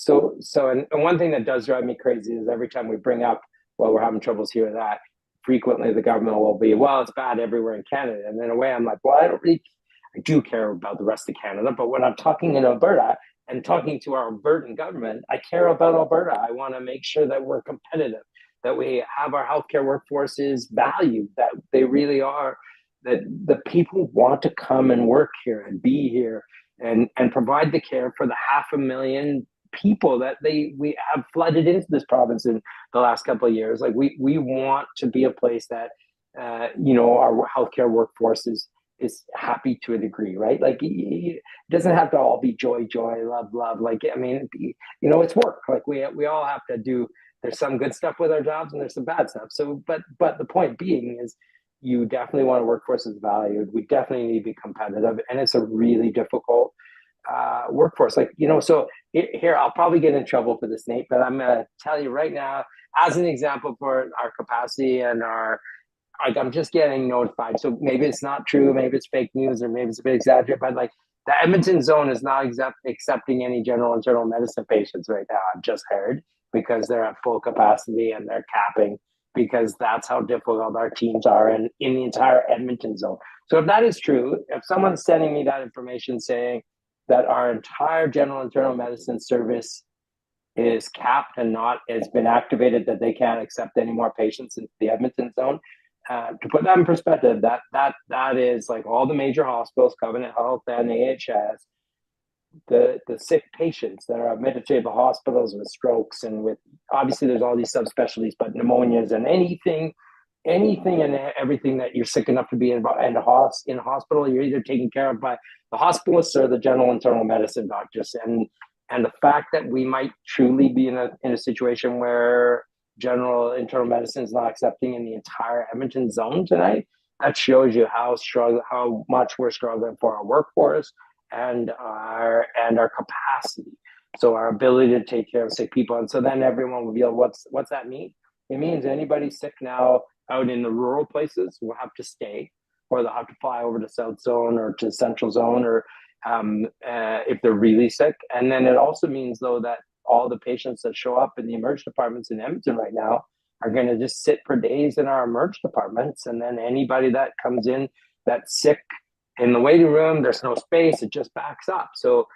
and one thing that does drive me crazy is every time we bring up, well, we're having troubles here or that, frequently the government will be, well, it's bad everywhere in Canada. And in a way, I'm like, well, I do care about the rest of Canada, but when I'm talking in Alberta and talking to our Albertan government, I care about Alberta. I want to make sure that we're competitive, that we have our healthcare workforces valued, that they really are, that the people want to come and work here and be here and provide the care for the 500,000 people that we have flooded into this province in the last couple of years. Like we want to be a place that our healthcare workforce is happy to a degree, right? Like it doesn't have to all be joy, joy, love, love. Like I mean, it's work. Like we all have to do. There's some good stuff with our jobs and there's some bad stuff. So, but the point being is, you definitely want a workforce that's valued. We definitely need to be competitive, and it's a really difficult workforce. Like so here I'll probably get in trouble for this, Nate, but I'm gonna tell you right now, as an example for our capacity and our like I'm just getting notified. So maybe it's not true, maybe it's fake news, or maybe it's a bit exaggerated, but like the Edmonton zone is not accepting any general internal medicine patients right now. I've just heard because they're at full capacity and they're capping because that's how difficult our teams are in the entire Edmonton zone. So if that is true, if someone's sending me that information saying that our entire general internal medicine service is capped and not has been activated, that they can't accept any more patients into the Edmonton zone, to put that in perspective, that is like all the major hospitals, Covenant Health and AHS, the sick patients that are admitted to the hospitals with strokes and with obviously there's all these subspecialties, but pneumonias and anything and everything that you're sick enough to be in a hospital, you're either taken care of by the hospitalists or the general internal medicine doctors. And the fact that we might truly be in a situation where general internal medicine is not accepting in the entire Edmonton zone tonight, that shows you how much we're struggling for our workforce and our capacity. So our ability to take care of sick people. And so then everyone will be like, what's that mean? It means anybody sick now out in the rural places will have to stay, or they'll have to fly over to South Zone or to Central Zone, or if they're really sick. And then it also means, though, that all the patients that show up in the emerge departments in Edmonton right now are going to just sit for days in our emerge departments. And then anybody that comes in that's sick in the waiting room, there's no space, it just backs up. So,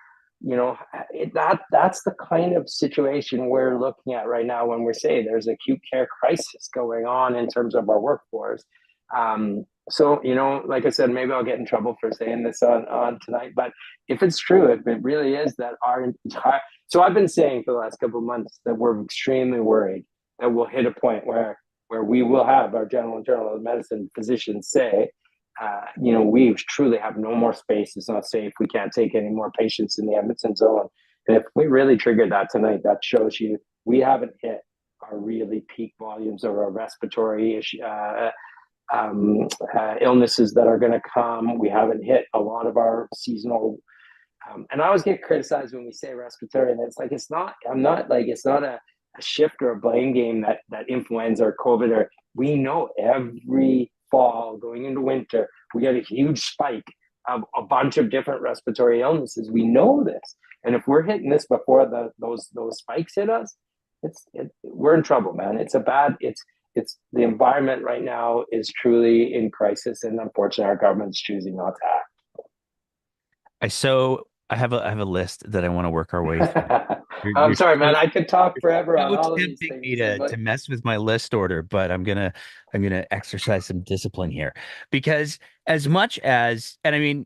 that's the kind of situation we're looking at right now when we say there's acute care crisis going on in terms of our workforce. So, like I said, maybe I'll get in trouble for saying this on tonight, but if it's true, if it really is that our entire, so I've been saying for the last couple of months that we're extremely worried that we'll hit a point where we will have our general internal medicine physicians say, we truly have no more space. It's not safe. We can't take any more patients in the Edmonton zone. And if we really trigger that tonight, that shows you we haven't hit our really peak volumes of our respiratory illnesses that are going to come. We haven't hit a lot of our seasonal. And I always get criticized when we say respiratory, and it's like it's not. I'm not like it's not a shift or a blame game that influenza or COVID or we know every fall going into winter we get a huge spike of a bunch of different respiratory illnesses. We know this, and if we're hitting this before those spikes hit us, we're in trouble, man. It's the environment right now is truly in crisis, and unfortunately, our government's choosing not I have a list that I want to work our way through. to act. You're, I'm you're sorry, man. so I could talk forever on so all of these tempting me things, to but mess with my list order, but I'm gonna exercise some discipline here because as much as and I mean,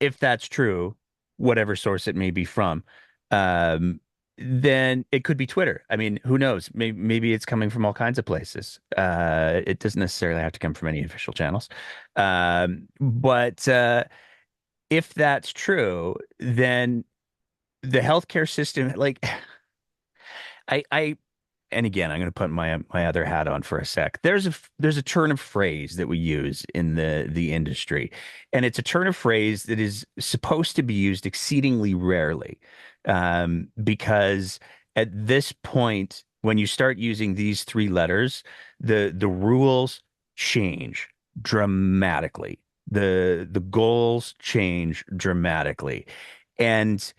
if that's true, whatever source it may be from, um, then it could be Twitter. I mean, who knows? Maybe it's coming from all kinds of places. It doesn't necessarily have to come from any official channels. But if that's true, then the healthcare system, like I and again, I'm going to put my other hat on for a sec. There's a turn of phrase that we use in the industry, and it's a turn of phrase that is supposed to be used exceedingly rarely, because at this point, when you start using these three letters, the rules change dramatically. The goals change dramatically, and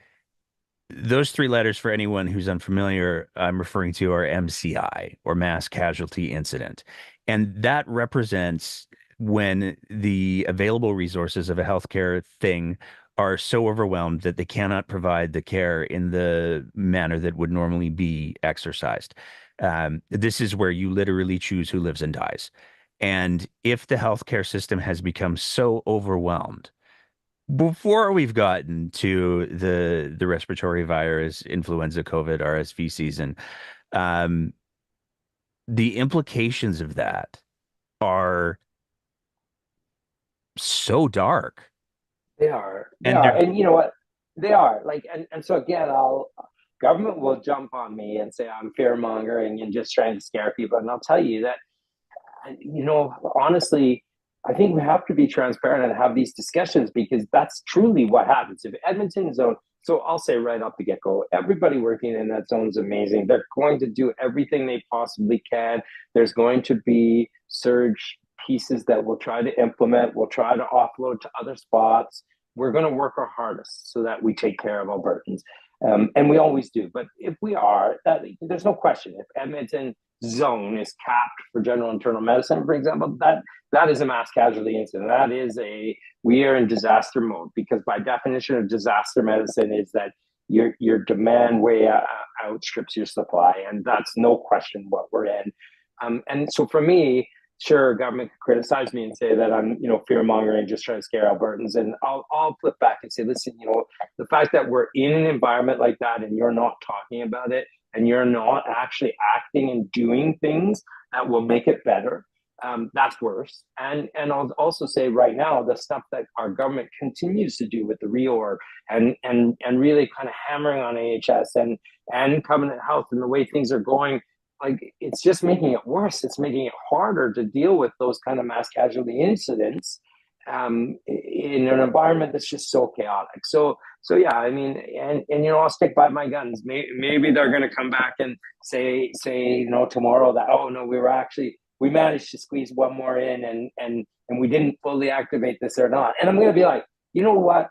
those three letters, for anyone who's unfamiliar, I'm referring to are MCI or mass casualty incident. And that represents when the available resources of a healthcare thing are so overwhelmed that they cannot provide the care in the manner that would normally be exercised. This is where you literally choose who lives and dies. And if the healthcare system has become so overwhelmed, before we've gotten to the respiratory virus, influenza, COVID, RSV season, um, the implications of that are so dark, they and are, they're and you know what, they are like, and so again, I'll government will jump on me and say I'm fear mongering and just trying to scare people, and I'll tell you that honestly, I think we have to be transparent and have these discussions because that's truly what happens. If Edmonton zone, so I'll say right off the get go, everybody working in that zone is amazing. They're going to do everything they possibly can. There's going to be surge pieces that we'll try to implement, we'll try to offload to other spots. We're going to work our hardest so that we take care of Albertans. And we always do. But if we are, there's no question. If Edmonton zone is capped for general internal medicine, for example, that is a mass casualty incident. That is we are in disaster mode because by definition of disaster medicine is that your demand way outstrips your supply, and that's no question what we're in. And so for me, sure, government could criticize me and say that I'm, fear mongering, just trying to scare Albertans. And I'll flip back and say, listen, the fact that we're in an environment like that and you're not talking about it and you're not actually acting and doing things that will make it better, that's worse. And I'll also say right now, the stuff that our government continues to do with the reorg and really kind of hammering on AHS and Covenant Health and the way things are going, like it's just making it worse. It's making it harder to deal with those kind of mass casualty incidents in an environment that's just so chaotic. So yeah, I mean, and I'll stick by my guns. Maybe they're going to come back and say tomorrow that no, we managed to squeeze one more in and we didn't fully activate this or not. And I'm going to be like, you know what?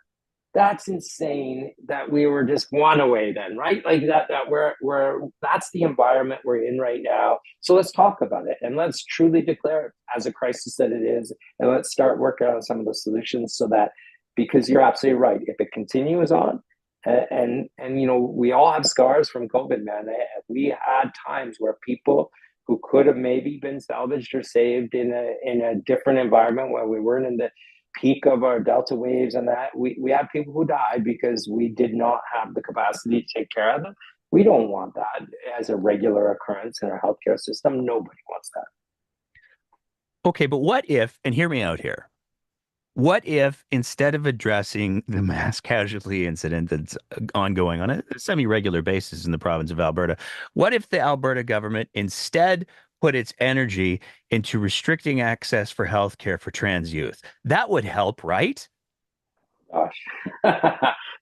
That's insane that we were just one away then, right? Like that we're that's the environment we're in right now. So let's talk about it and let's truly declare it as a crisis that it is, and let's start working on some of the solutions so that, because you're absolutely right, if it continues on, and we all have scars from COVID, man. We had times where people who could have maybe been salvaged or saved in a different environment where we weren't in the peak of our delta waves and that we had people who died because we did not have the capacity to take care of them. We don't want that as a regular occurrence in our healthcare system. Nobody wants that. okay. But what if, and hear me out here, What if instead of addressing the mass casualty incident that's ongoing on a semi-regular basis in the province of Alberta, what if the Alberta government instead put its energy into restricting access for healthcare for trans youth? That would help, right? Gosh,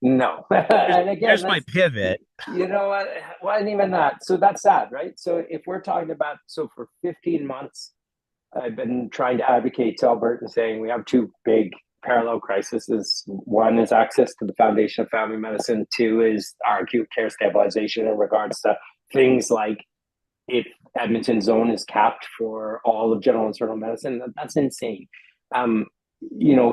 no. There's, And again, there's my that's, pivot. you know what? Wasn't even that. So that's sad, right? So if we're talking about, so for 15 months, I've been trying to advocate to Alberta saying we have two big parallel crises. One is access to the foundation of family medicine. Two is our acute care stabilization in regards to things like if Edmonton zone is capped for all of general internal medicine. That's insane. Um,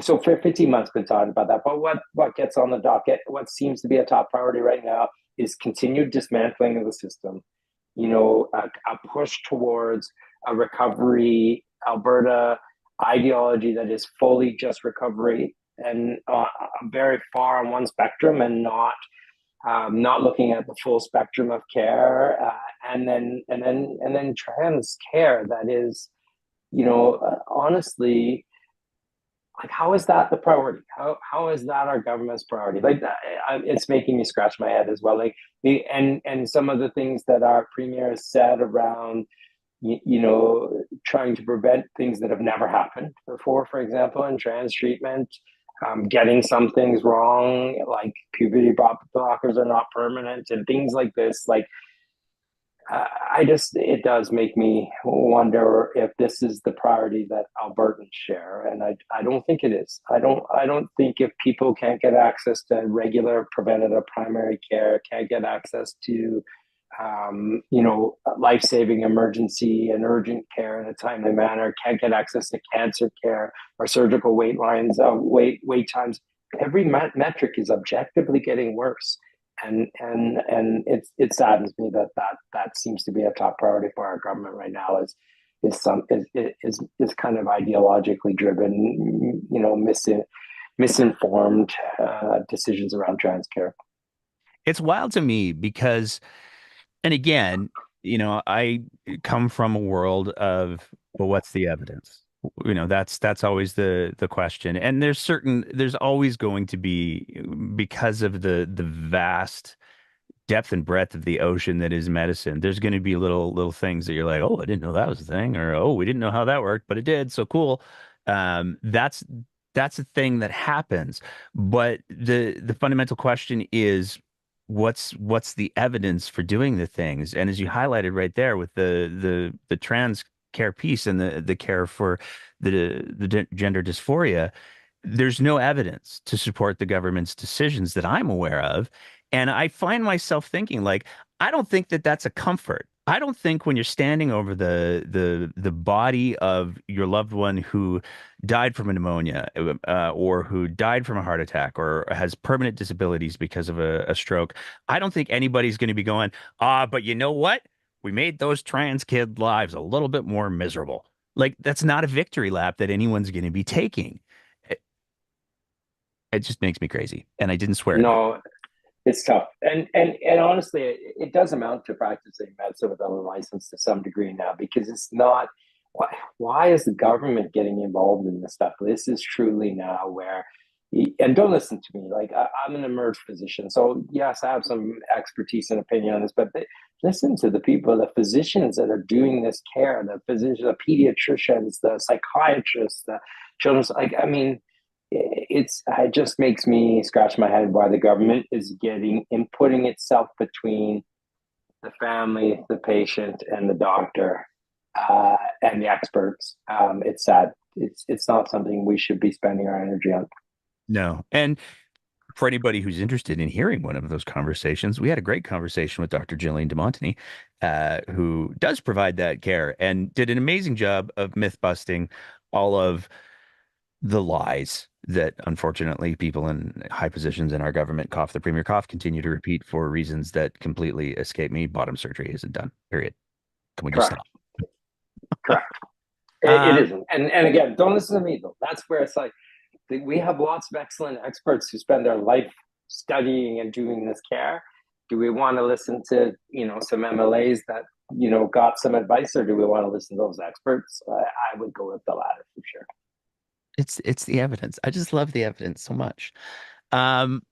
so for 15 months, been talking about that. But what gets on the docket, what seems to be a top priority right now, is continued dismantling of the system. A push towards a recovery Alberta ideology that is fully just recovery and very far on one spectrum and not looking at the full spectrum of care, and then trans care that is, honestly, like, how is that the priority? How is that our government's priority? Like that, it's making me scratch my head as well. Like, and some of the things that our premier has said around, trying to prevent things that have never happened before, for example, in trans treatment, getting some things wrong, like puberty blockers are not permanent and things like this. Like, it does make me wonder if this is the priority that Albertans share, and I don't think it is. I don't think if people can't get access to regular preventative primary care, can't get access to life saving emergency and urgent care in a timely manner, can't get access to cancer care or surgical wait lines, wait times. Every metric is objectively getting worse, and it saddens me that seems to be a top priority for our government right now. Is kind of ideologically driven, misinformed decisions around trans care. It's wild to me because, and again, I come from a world of, well, what's the evidence? That's always the question. And there's always going to be, because of the vast depth and breadth of the ocean that is medicine, there's going to be little things that you're like, oh, I didn't know that was a thing, or oh, we didn't know how that worked, but it did. So cool. That's a thing that happens. But the fundamental question is, what's the evidence for doing the things? And as you highlighted right there with the trans care piece and the care for the gender dysphoria, there's no evidence to support the government's decisions that I'm aware of. And I find myself thinking, like, I don't think that that's a comfort. I don't think when you're standing over the body of your loved one who died from a pneumonia, or who died from a heart attack, or has permanent disabilities because of a stroke, I don't think anybody's going to be going, but you know what? We made those trans kid lives a little bit more miserable. Like, that's not a victory lap that anyone's going to be taking. It, it just makes me crazy. And I didn't swear enough. No, it's tough, and honestly, it does amount to practicing medicine without a license to some degree now, because it's not. Why is the government getting involved in this stuff? This is truly now where, and don't listen to me. Like, I'm an emerged physician, so yes, I have some expertise and opinion on this, but listen to the people, the physicians that are doing this care, the physicians, the pediatricians, the psychiatrists, the children's. Like, I mean, it just makes me scratch my head why the government is getting and putting itself between the family, the patient, and the doctor, and the experts. It's sad. It's not something we should be spending our energy on. No. And for anybody who's interested in hearing one of those conversations, we had a great conversation with Dr. Gillian DeMontany, who does provide that care and did an amazing job of myth busting all of the lies that unfortunately people in high positions in our government, cough the premier cough, continue to repeat for reasons that completely escape me. Bottom surgery isn't done. Period. Can we just Correct. stop? Correct. It Um, isn't. And again, don't listen to me though. That's where it's like we have lots of excellent experts who spend their life studying and doing this care. Do we want to listen to some MLAs that got some advice, or do we want to listen to those experts? I would go with the latter for sure. It's the evidence. I just love the evidence so much. Um,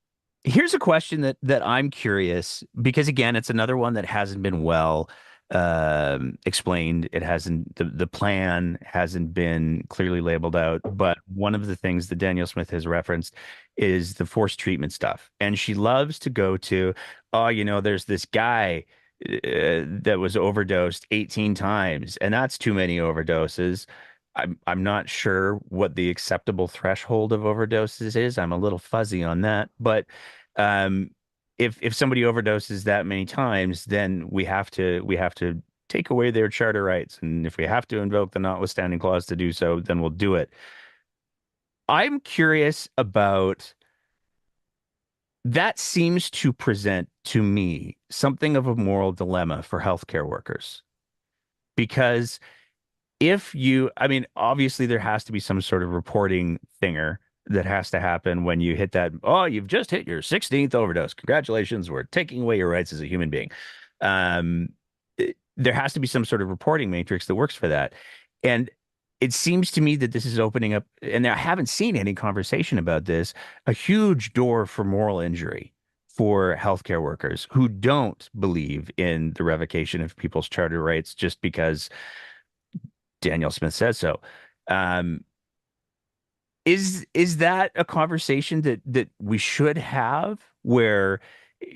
Here's a question that I'm curious because again, it's another one that hasn't been well explained. It hasn't the plan hasn't been clearly labeled out. But one of the things that Danielle Smith has referenced is the forced treatment stuff, and she loves to go to, oh, there's this guy that was overdosed 18 times, and that's too many overdoses. I'm not sure what the acceptable threshold of overdoses is. I'm a little fuzzy on that, but um, if somebody overdoses that many times, then we have to take away their charter rights, and if we have to invoke the notwithstanding clause to do so, then we'll do it. I'm curious about that. Seems to present to me something of a moral dilemma for healthcare workers because I mean, obviously there has to be some sort of reporting thinger that has to happen when you hit that. Oh, you've just hit your 16th overdose. Congratulations. We're taking away your rights as a human being. There has to be some sort of reporting matrix that works for that. And it seems to me that this is opening up, and I haven't seen any conversation about this, a huge door for moral injury for healthcare workers who don't believe in the revocation of people's charter rights just because Danielle Smith says so. Um, is that a conversation that we should have where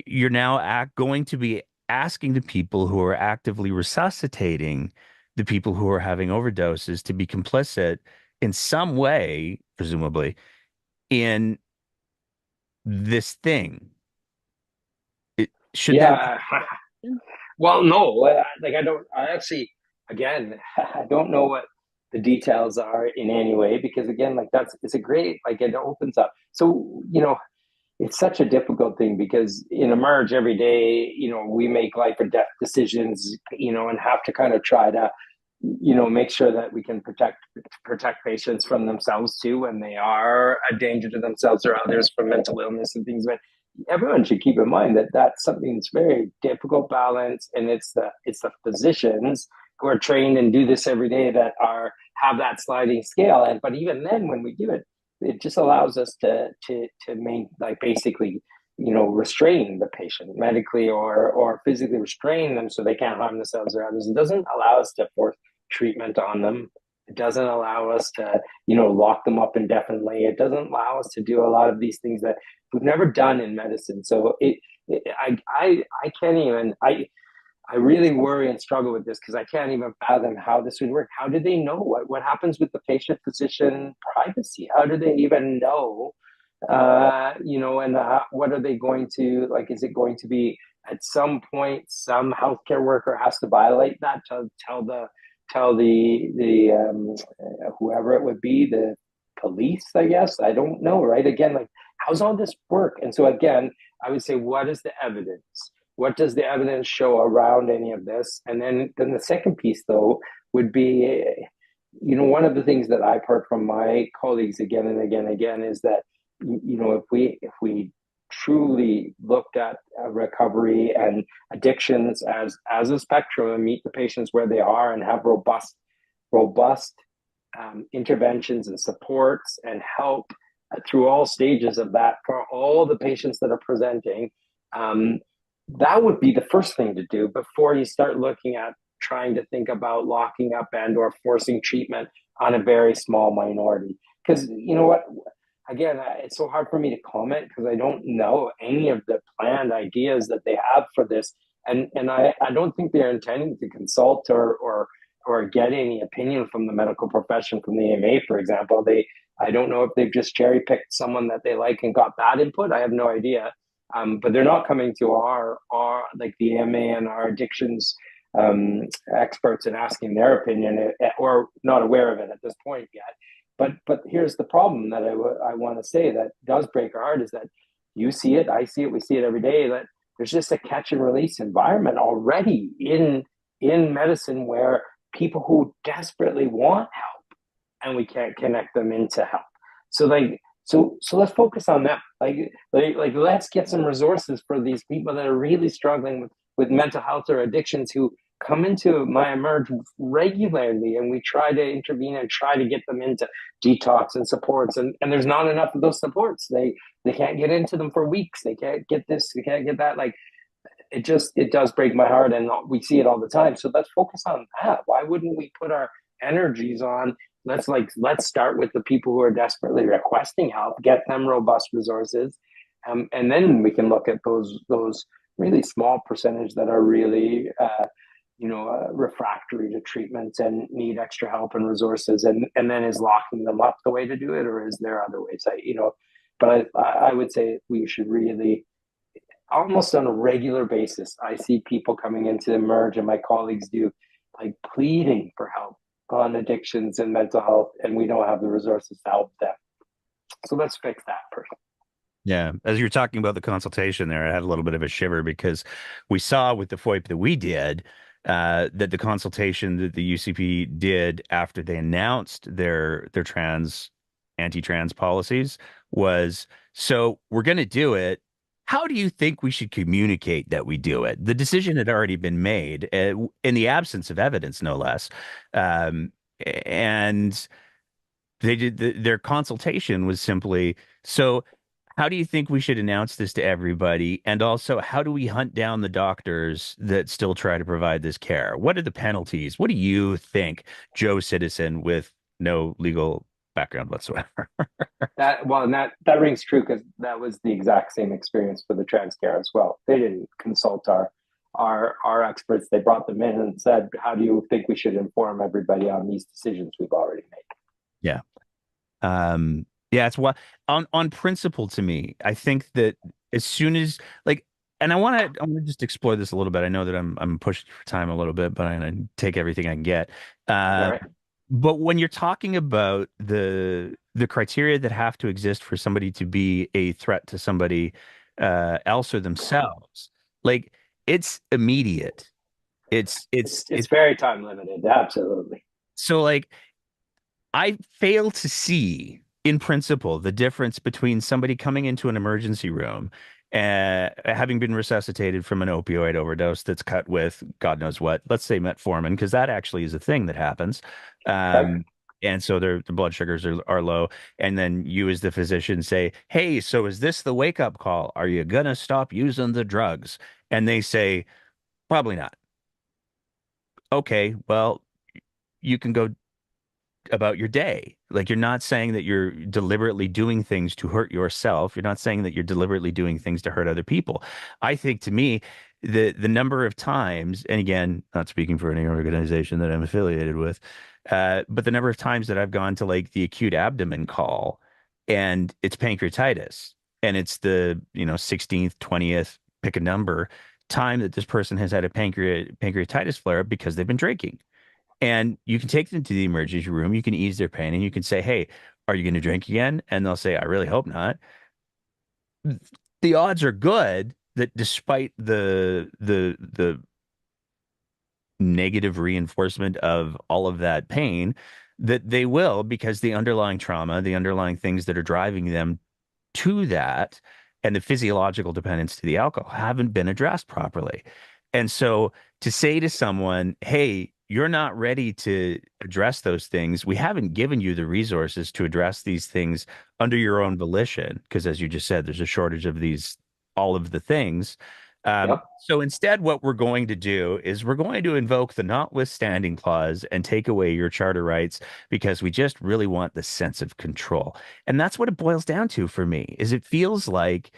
you're now going to be asking the people who are actively resuscitating the people who are having overdoses to be complicit in some way, presumably, in this thing? Should that Yeah. Well, no, like I actually, again, I don't know what the details are in any way because again, like it's a great, like it opens up. So, it's such a difficult thing because in Emerge every day, we make life or death decisions, and have to kind of try to, make sure that we can protect patients from themselves too when they are a danger to themselves or others from mental illness and things. But everyone should keep in mind that that's something that's very difficult balance, and it's the physicians who are trained and do this every day that are have that sliding scale. And but even then, when we do it, it just allows us to main like basically restrain the patient medically or physically restrain them so they can't harm themselves or others. It doesn't allow us to force treatment on them. It doesn't allow us to lock them up indefinitely. It doesn't allow us to do a lot of these things that we've never done in medicine. So I can't even I really worry and struggle with this because I can't even fathom how this would work. How do they know what happens with the patient physician privacy? How do they even know? And what are they going to like? Is it going to be at some point some healthcare worker has to violate that to tell the whoever it would be, the police, I guess. I don't know, right? Again, like how's all this work? And so again, I would say, what is the evidence? What does the evidence show around any of this? And then the second piece, though, would be, one of the things that I've heard from my colleagues again and again and again is that, if we truly looked at recovery and addictions as a spectrum and meet the patients where they are and have robust interventions and supports and help through all stages of that for all the patients that are presenting, that would be the first thing to do before you start looking at trying to think about locking up and or forcing treatment on a very small minority. Because you know what, again, it's so hard for me to comment because I don't know any of the planned ideas that they have for this, and I don't think they're intending to consult or get any opinion from the medical profession, from the AMA, for example. I don't know if they've just cherry picked someone that they like and got that input. I have no idea. But they're not coming to our like the AMA and our addictions experts and asking their opinion, or not aware of it at this point yet. But here's the problem that I want to say that does break our heart is that you see it, I see it, we see it every day, that there's just a catch and release environment already in medicine where people who desperately want help and we can't connect them into help. So so let's focus on that. Like let's get some resources for these people that are really struggling with mental health or addictions who come into my emerge regularly, and we try to intervene and try to get them into detox and supports, and there's not enough of those supports. They can't get into them for weeks. They can't get this, they can't get that. Like, it does break my heart, and we see it all the time. So let's focus on that. Why wouldn't we put our energies on, let's start with the people who are desperately requesting help, get them robust resources, and then we can look at those really small percentage that are really refractory to treatment and need extra help and resources, and then is locking them up the way to do it, or is there other ways? But I would say we should really, almost on a regular basis, I see people coming into Emerge, and my colleagues do, like, pleading for help on addictions and mental health, and we don't have the resources to help them. So let's fix that first. Yeah. As you're talking about the consultation there, I had a little bit of a shiver because we saw with the FOIP that we did that the consultation that the UCP did after they announced their anti-trans policies was, so we're going to do it. How do you think we should communicate that we do it? The decision had already been made in the absence of evidence, no less. Um, and they did their consultation was simply, so how do you think we should announce this to everybody? And also, how do we hunt down the doctors that still try to provide this care? What are the penalties? What do you think, Joe Citizen with no legal background whatsoever? And that rings true, because that was the exact same experience for the trans care as well. They didn't consult our experts. They brought them in and said, "How do you think we should inform everybody on these decisions we've already made?" Yeah. Yeah, it's what on principle to me, I think that as soon as like, and I want to just explore this a little bit. I know that I'm pushing for time a little bit, but I'm gonna take everything I can get. All Uh, right. but when you're talking about the criteria that have to exist for somebody to be a threat to somebody else or themselves, like it's immediate. It's It's very time limited. Absolutely. so like I fail to see, in principle, the difference between somebody coming into an emergency room, having been resuscitated from an opioid overdose that's cut with God knows what, let's say metformin, because that actually is a thing that happens. Okay. And so their blood sugars are low. And then you, as the physician, say, "Hey, so is this the wake up call? Are you gonna stop using the drugs?" And they say, "Probably not." Okay, well, you can go about your day. Like, you're not saying that you're deliberately doing things to hurt yourself. You're not saying that you're deliberately doing things to hurt other people. I think, to me, the number of times, and again, not speaking for any organization that I'm affiliated with, but the number of times that I've gone to like the acute abdomen call and it's pancreatitis and it's the, 16th, 20th, pick a number, time that this person has had a pancreatitis flare up because they've been drinking. And you can take them to the emergency room, you can ease their pain, and you can say, "Hey, are you going to drink again?" And they'll say, "I really hope not." The odds are good that despite the negative reinforcement of all of that pain, that they will, because the underlying trauma, the underlying things that are driving them to that, and the physiological dependence to the alcohol haven't been addressed properly. And so to say to someone, "Hey, you're not ready to address those things. We haven't given you the resources to address these things under your own volition," because as you just said, there's a shortage of all of the things. Yep. So instead, what we're going to do is we're going to invoke the notwithstanding clause and take away your charter rights because we just really want the sense of control. And that's what it boils down to for me, is it feels like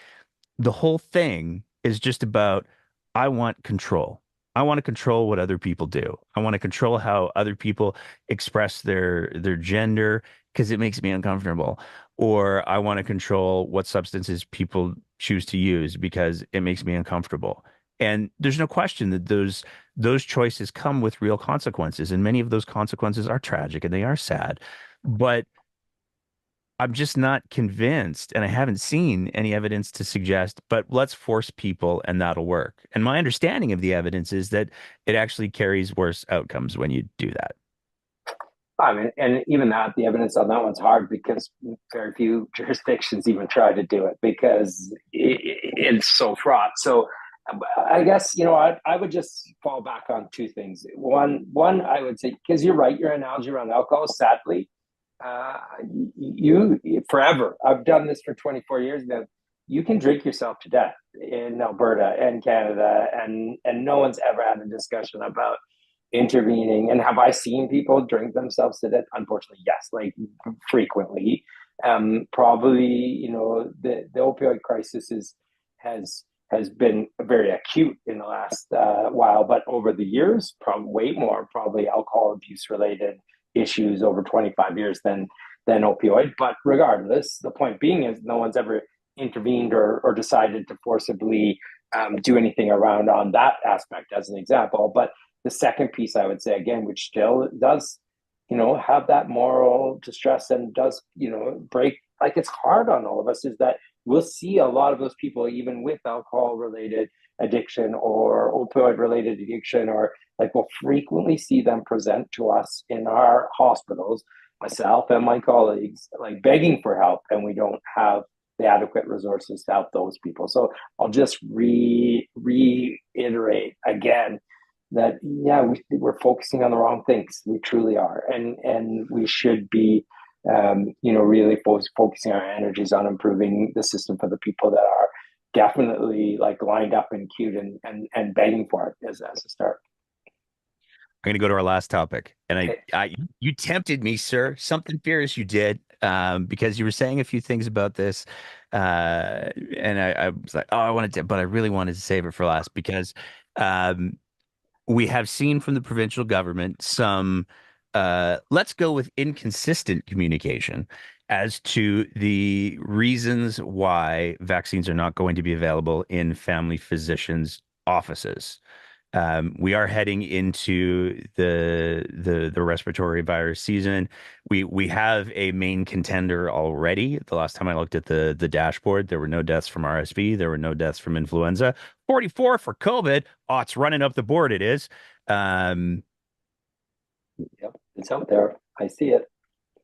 the whole thing is just about, I want control. I want to control what other people do. I want to control how other people express their gender because it makes me uncomfortable. Or I want to control what substances people choose to use because it makes me uncomfortable. And there's no question that those choices come with real consequences, and many of those consequences are tragic and they are sad. But I'm just not convinced, and I haven't seen any evidence to suggest, but let's force people and that'll work. And my understanding of the evidence is that it actually carries worse outcomes when you do that. I mean, and even that, the evidence on that one's hard, because very few jurisdictions even try to do it, because it's so fraught. So, I guess, I would just fall back on two things. One, I would say, because you're right, your analogy around alcohol, sadly, uh, you forever. I've done this for 24 years now. You can drink yourself to death in Alberta and Canada, and no one's ever had a discussion about intervening. And have I seen people drink themselves to death? Unfortunately, yes, like frequently. Probably, the opioid crisis has has been very acute in the last while, but over the years, probably way more, probably alcohol abuse related issues over 25 years than opioid. But regardless, the point being is no one's ever intervened or decided to forcibly do anything around on that aspect as an example. But the second piece I would say again, which still does, have that moral distress and does, break, like it's hard on all of us, is that we'll see a lot of those people, even with alcohol related addiction or opioid related addiction, or like we'll frequently see them present to us in our hospitals, myself and my colleagues, like begging for help, and we don't have the adequate resources to help those people. So I'll just reiterate again that yeah, we're focusing on the wrong things. We truly are, and we should be, really focusing our energies on improving the system for the people that are definitely like lined up in queue and begging for it as a start. I'm gonna go to our last topic, and Okay. you tempted me, sir. Something fierce you did, because you were saying a few things about this, and I was like, oh, I wanted to, but I really wanted to save it for last because, um, we have seen from the provincial government some, let's go with inconsistent communication as to the reasons why vaccines are not going to be available in family physicians' offices. We are heading into the respiratory virus season. We have a main contender already. The last time I looked at the dashboard, there were no deaths from RSV. There were no deaths from influenza. 44 for COVID. Oh, it's running up the board. It is. Um, Yep, it's out there. I see it.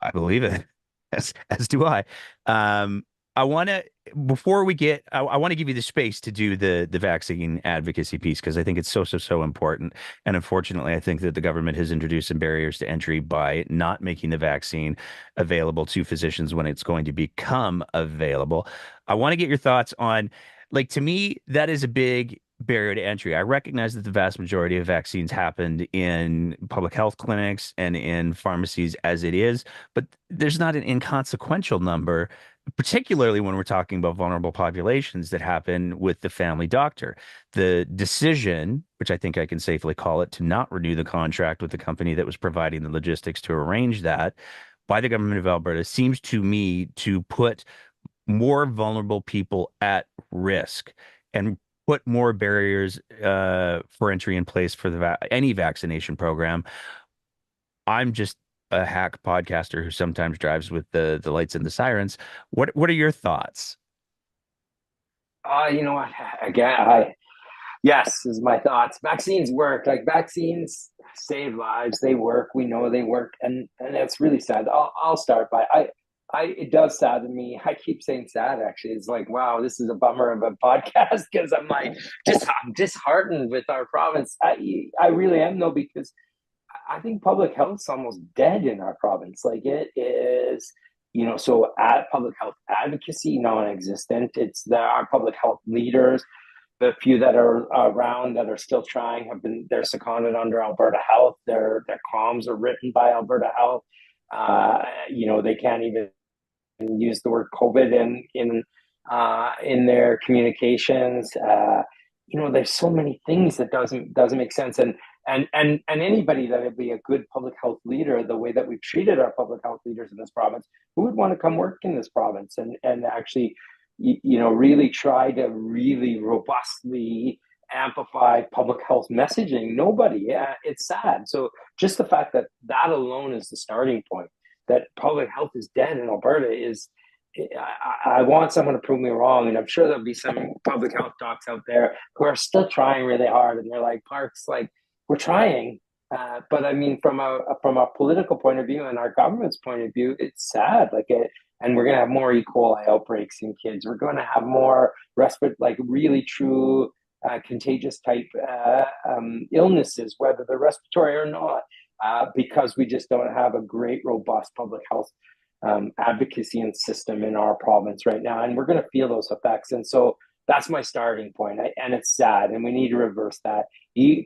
I believe it, as do I. Um, I want to before we get, I want to give you the space to do the vaccine advocacy piece because I think it's so important. And unfortunately, I think that the government has introduced some barriers to entry by not making the vaccine available to physicians when it's going to become available. I want to get your thoughts on, like, to me, that is a big barrier to entry. I recognize that the vast majority of vaccines happened in public health clinics and in pharmacies as it is, but there's not an inconsequential number, particularly when we're talking about vulnerable populations, that happen with the family doctor. The decision, which I think I can safely call it, to not renew the contract with the company that was providing the logistics to arrange that by the government of Alberta seems to me to put more vulnerable people at risk and put more barriers for entry in place for any vaccination program. I'm just a hack podcaster who sometimes drives with the lights and the sirens. What are your thoughts? You know what? Again, yes, is my thoughts. Vaccines work. Like vaccines save lives. They work. We know they work, and it's really sad. I'll start by it does sadden me. I keep saying sad. Actually, it's like wow, this is a bummer of a podcast because I'm disheartened with our province. I really am though because I think public health's almost dead in our province. Like it is, so at public health advocacy non-existent. It's our public health leaders, the few that are around that are still trying, they're seconded under Alberta Health. Their comms are written by Alberta Health. They can't even use the word COVID in their communications. There's so many things that doesn't make sense, and anybody that would be a good public health leader, the way that we've treated our public health leaders in this province, who would want to come work in this province and actually, really try to really robustly amplify public health messaging. Nobody. Yeah, it's sad. So just the fact that that alone is the starting point, that public health is dead in Alberta is, I want someone to prove me wrong, and I'm sure there'll be some public health docs out there who are still trying really hard, and they're like, Parks, like we're trying, but I mean, from a political point of view and our government's point of view, it's sad. And we're going to have more E. coli outbreaks in kids. We're going to have more respiratory, like really true contagious type illnesses, whether they're respiratory or not, because we just don't have a great, robust public health advocacy and system in our province right now. And we're going to feel those effects. And so that's my starting point. And it's sad, and we need to reverse that.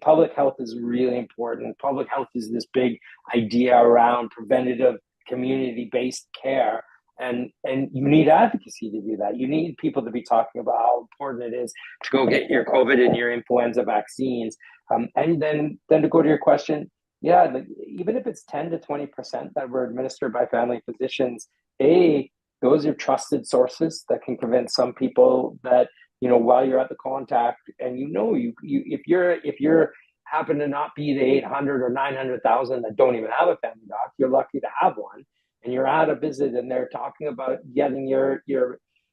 Public health is really important. Public health is this big idea around preventative community-based care. And you need advocacy to do that. You need people to be talking about how important it is to go get your COVID and your influenza vaccines. And then to go to your question, yeah, like, even if it's 10 to 20% that were administered by family physicians, those are trusted sources that can convince some people that, while you're at the contact, and you if you're happen to not be the 800 or 900,000 that don't even have a family doc, you're lucky to have one, and you're at a visit and they're talking about getting your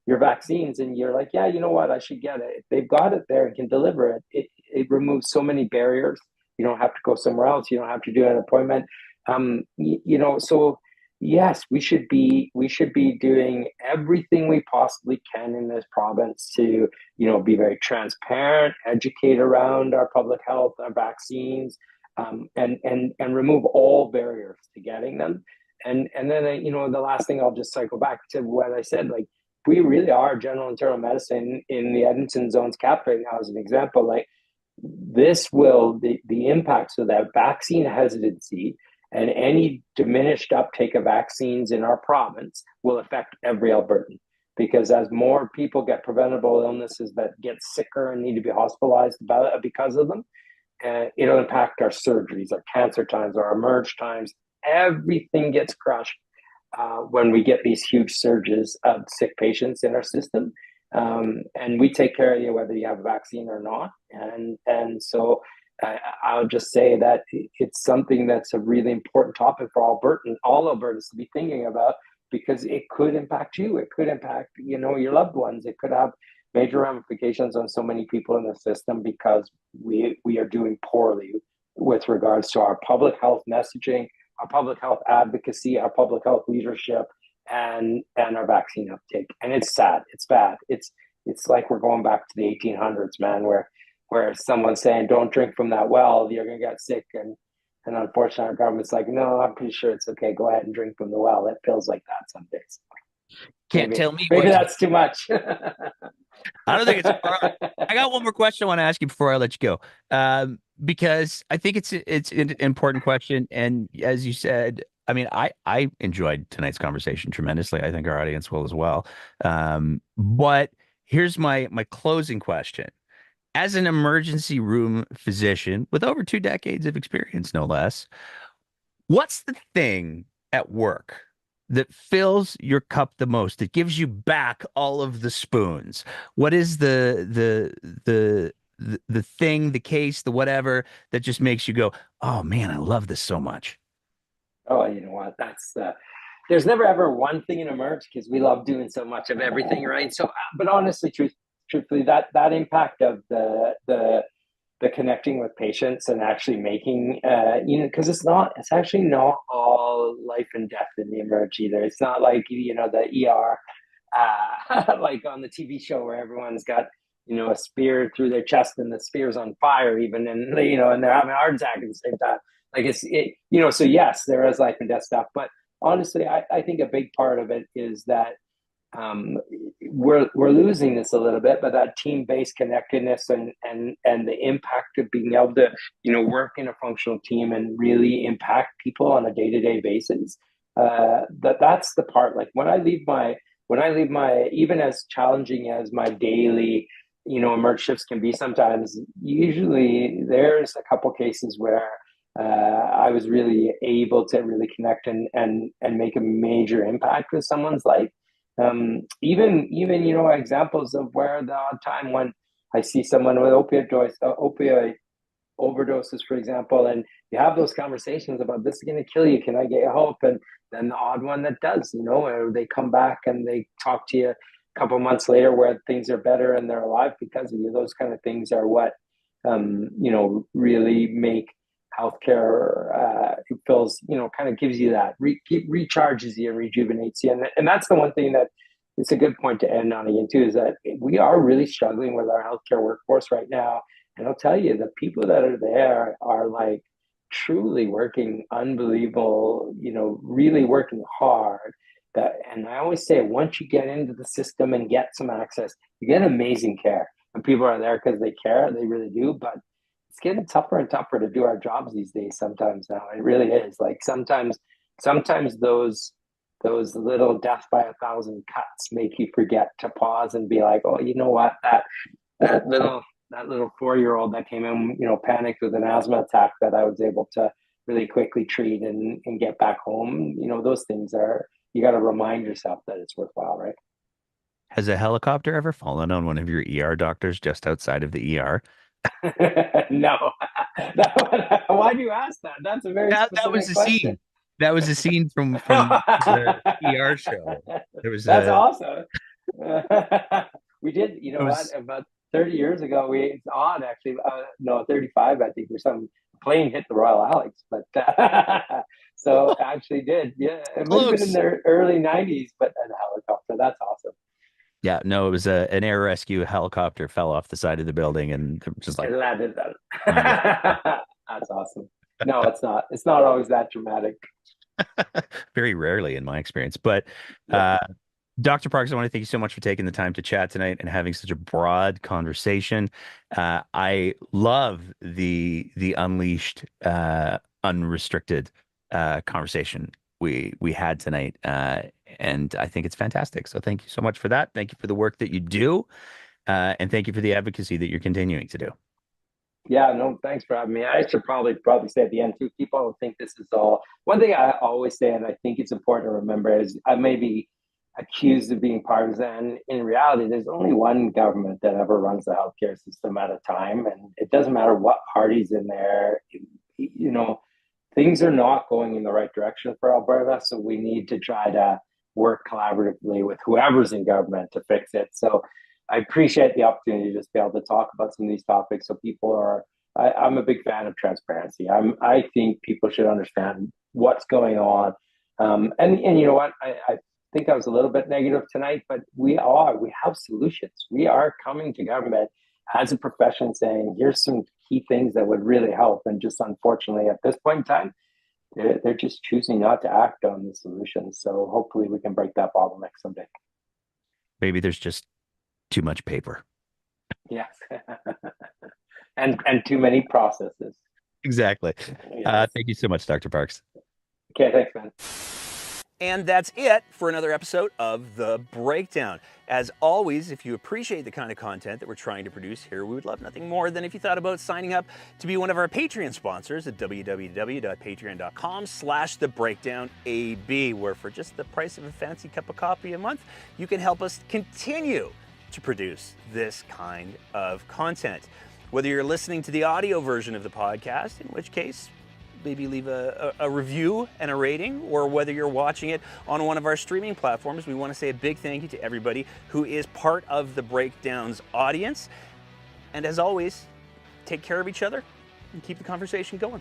vaccines, and you're like, yeah, you know what, I should get it. If they've got it there and can deliver it, it removes so many barriers. You don't have to go somewhere else. You don't have to do an appointment. So yes, we should be doing everything we possibly can in this province to, be very transparent, educate around our public health, our vaccines, and remove all barriers to getting them. And then the last thing, I'll just cycle back to what I said. Like, we really are general internal medicine in the Edmonton zones capped right now as an example. Like, the impacts of that vaccine hesitancy and any diminished uptake of vaccines in our province will affect every Albertan, because as more people get preventable illnesses that get sicker and need to be hospitalized because of them, it'll impact our surgeries, our cancer times, our emerge times. Everything gets crushed when we get these huge surges of sick patients in our system. And we take care of you whether you have a vaccine or not. And so I'll just say that it's something that's a really important topic for all Albertans to be thinking about, because it could impact you. It could impact, your loved ones. It could have major ramifications on so many people in the system, because we are doing poorly with regards to our public health messaging, our public health advocacy, our public health leadership, and our vaccine uptake. And it's sad. It's bad. It's like we're going back to the 1800s, man, where someone's saying, don't drink from that well, you're going to get sick. And unfortunately, our government's like, no, I'm pretty sure it's okay. Go ahead and drink from the well. It feels like that some days. Can't tell me Maybe what to do. that's too much. I don't think it's. I got one more question I want to ask you before I let you go, because I think it's an important question, and as you said, I mean, I enjoyed tonight's conversation tremendously. I think our audience will as well. But here's my closing question: as an emergency room physician with over 2 decades of experience, no less, what's the thing at work that fills your cup the most, that gives you back all of the spoons? What is the thing, the case, the whatever that just makes you go, oh man, I love this so much? Oh, you know what? There's never ever one thing in emerge, because we love doing so much of everything, right? So, but honestly, truthfully, that impact of the connecting with patients and actually making, because it's actually not all life and death in the emerge either. It's not like, the ER, like on the TV show where everyone's got, a spear through their chest and the spear's on fire even, and, and they're having a heart attack at the same time. Like, so yes, there is life and death stuff, but honestly, I think a big part of it is that we're losing this a little bit, but that team-based connectedness and the impact of being able to work in a functional team and really impact people on a day-to-day basis. That's the part. Like, when I leave my even as challenging as my daily emerge shifts can be sometimes, usually there's a couple cases where I was really able to really connect and make a major impact with someone's life. Even examples of where the odd time when I see someone with opioid overdoses, for example, and you have those conversations about, this is going to kill you, can I get you help? And then the odd one that does, or they come back and they talk to you a couple months later where things are better and they're alive because of you. Those kind of things are what really make healthcare feels, kind of gives you that recharges you and rejuvenates you. And that's the one thing that it's a good point to end on again too, is that we are really struggling with our healthcare workforce right now. And I'll tell you, the people that are there are like truly working unbelievable, really working hard. And I always say, once you get into the system and get some access, you get amazing care. And people are there because they care, they really do. But it's getting tougher and tougher to do our jobs these days sometimes now. It really is. Like sometimes those little death by 1,000 cuts make you forget to pause and be like, oh, you know what? That little that little 4-year-old that came in, panicked with an asthma attack that I was able to really quickly treat and get back home. Those things are, you got to remind yourself that it's worthwhile, right? Has a helicopter ever fallen on one of your ER doctors just outside of the ER? No. Why do you ask that? That's a very That was specific the question. scene. That was the scene from the ER show. There was That's a awesome. We did, it what, was about 30 years ago, it's odd actually, no, 35, I think, or some plane hit the Royal Alex, but so actually did. Yeah, it might have been in close. the early 90s, but a helicopter. That's awesome. Yeah, no, it was an air rescue helicopter fell off the side of the building and just It like, landed yeah, that. That's awesome. No, it's not. It's not always that dramatic. very rarely in my experience. But Yeah. uh, Dr. Parks, I want to thank you so much for taking the time to chat tonight and having such a broad conversation. I love the unleashed, unrestricted conversation we had tonight, and I think it's fantastic. So thank you so much for that. Thank you for the work that you do, and thank you for the advocacy that you're continuing to do. Yeah, no, thanks for having me. I should probably say at the end too, people don't think this is all. One thing I always say, and I think it's important to remember, is I may be accused of being partisan. In reality, there's only one government that ever runs the healthcare system at a time, and it doesn't matter what party's in there. You know, things are not going in the right direction for Alberta, so we need to try to work collaboratively with whoever's in government to fix it. So I appreciate the opportunity to just be able to talk about some of these topics so people are. I'm a big fan of transparency. I think people should understand what's going on. And you know what? I think I was a little bit negative tonight, but we have solutions. We are coming to government as a profession saying, here's some key things that would really help. And just unfortunately, at this point in time, they're just choosing not to act on the solutions. So hopefully we can break that bottleneck someday. Maybe there's just too much paper. Yes. and too many processes. Exactly. Yes. Thank you so much, Dr. Parks. Okay, thanks, man. And that's it for another episode of The Breakdown. As always, if you appreciate the kind of content that we're trying to produce here, we would love nothing more than if you thought about signing up to be one of our Patreon sponsors at www.patreon.com/thebreakdownab, where for just the price of a fancy cup of coffee a month, you can help us continue to produce this kind of content. Whether you're listening to the audio version of the podcast, in which case, maybe leave a review and a rating, or whether you're watching it on one of our streaming platforms, we want to say a big thank you to everybody who is part of the Breakdown's audience. And as always, take care of each other and keep the conversation going.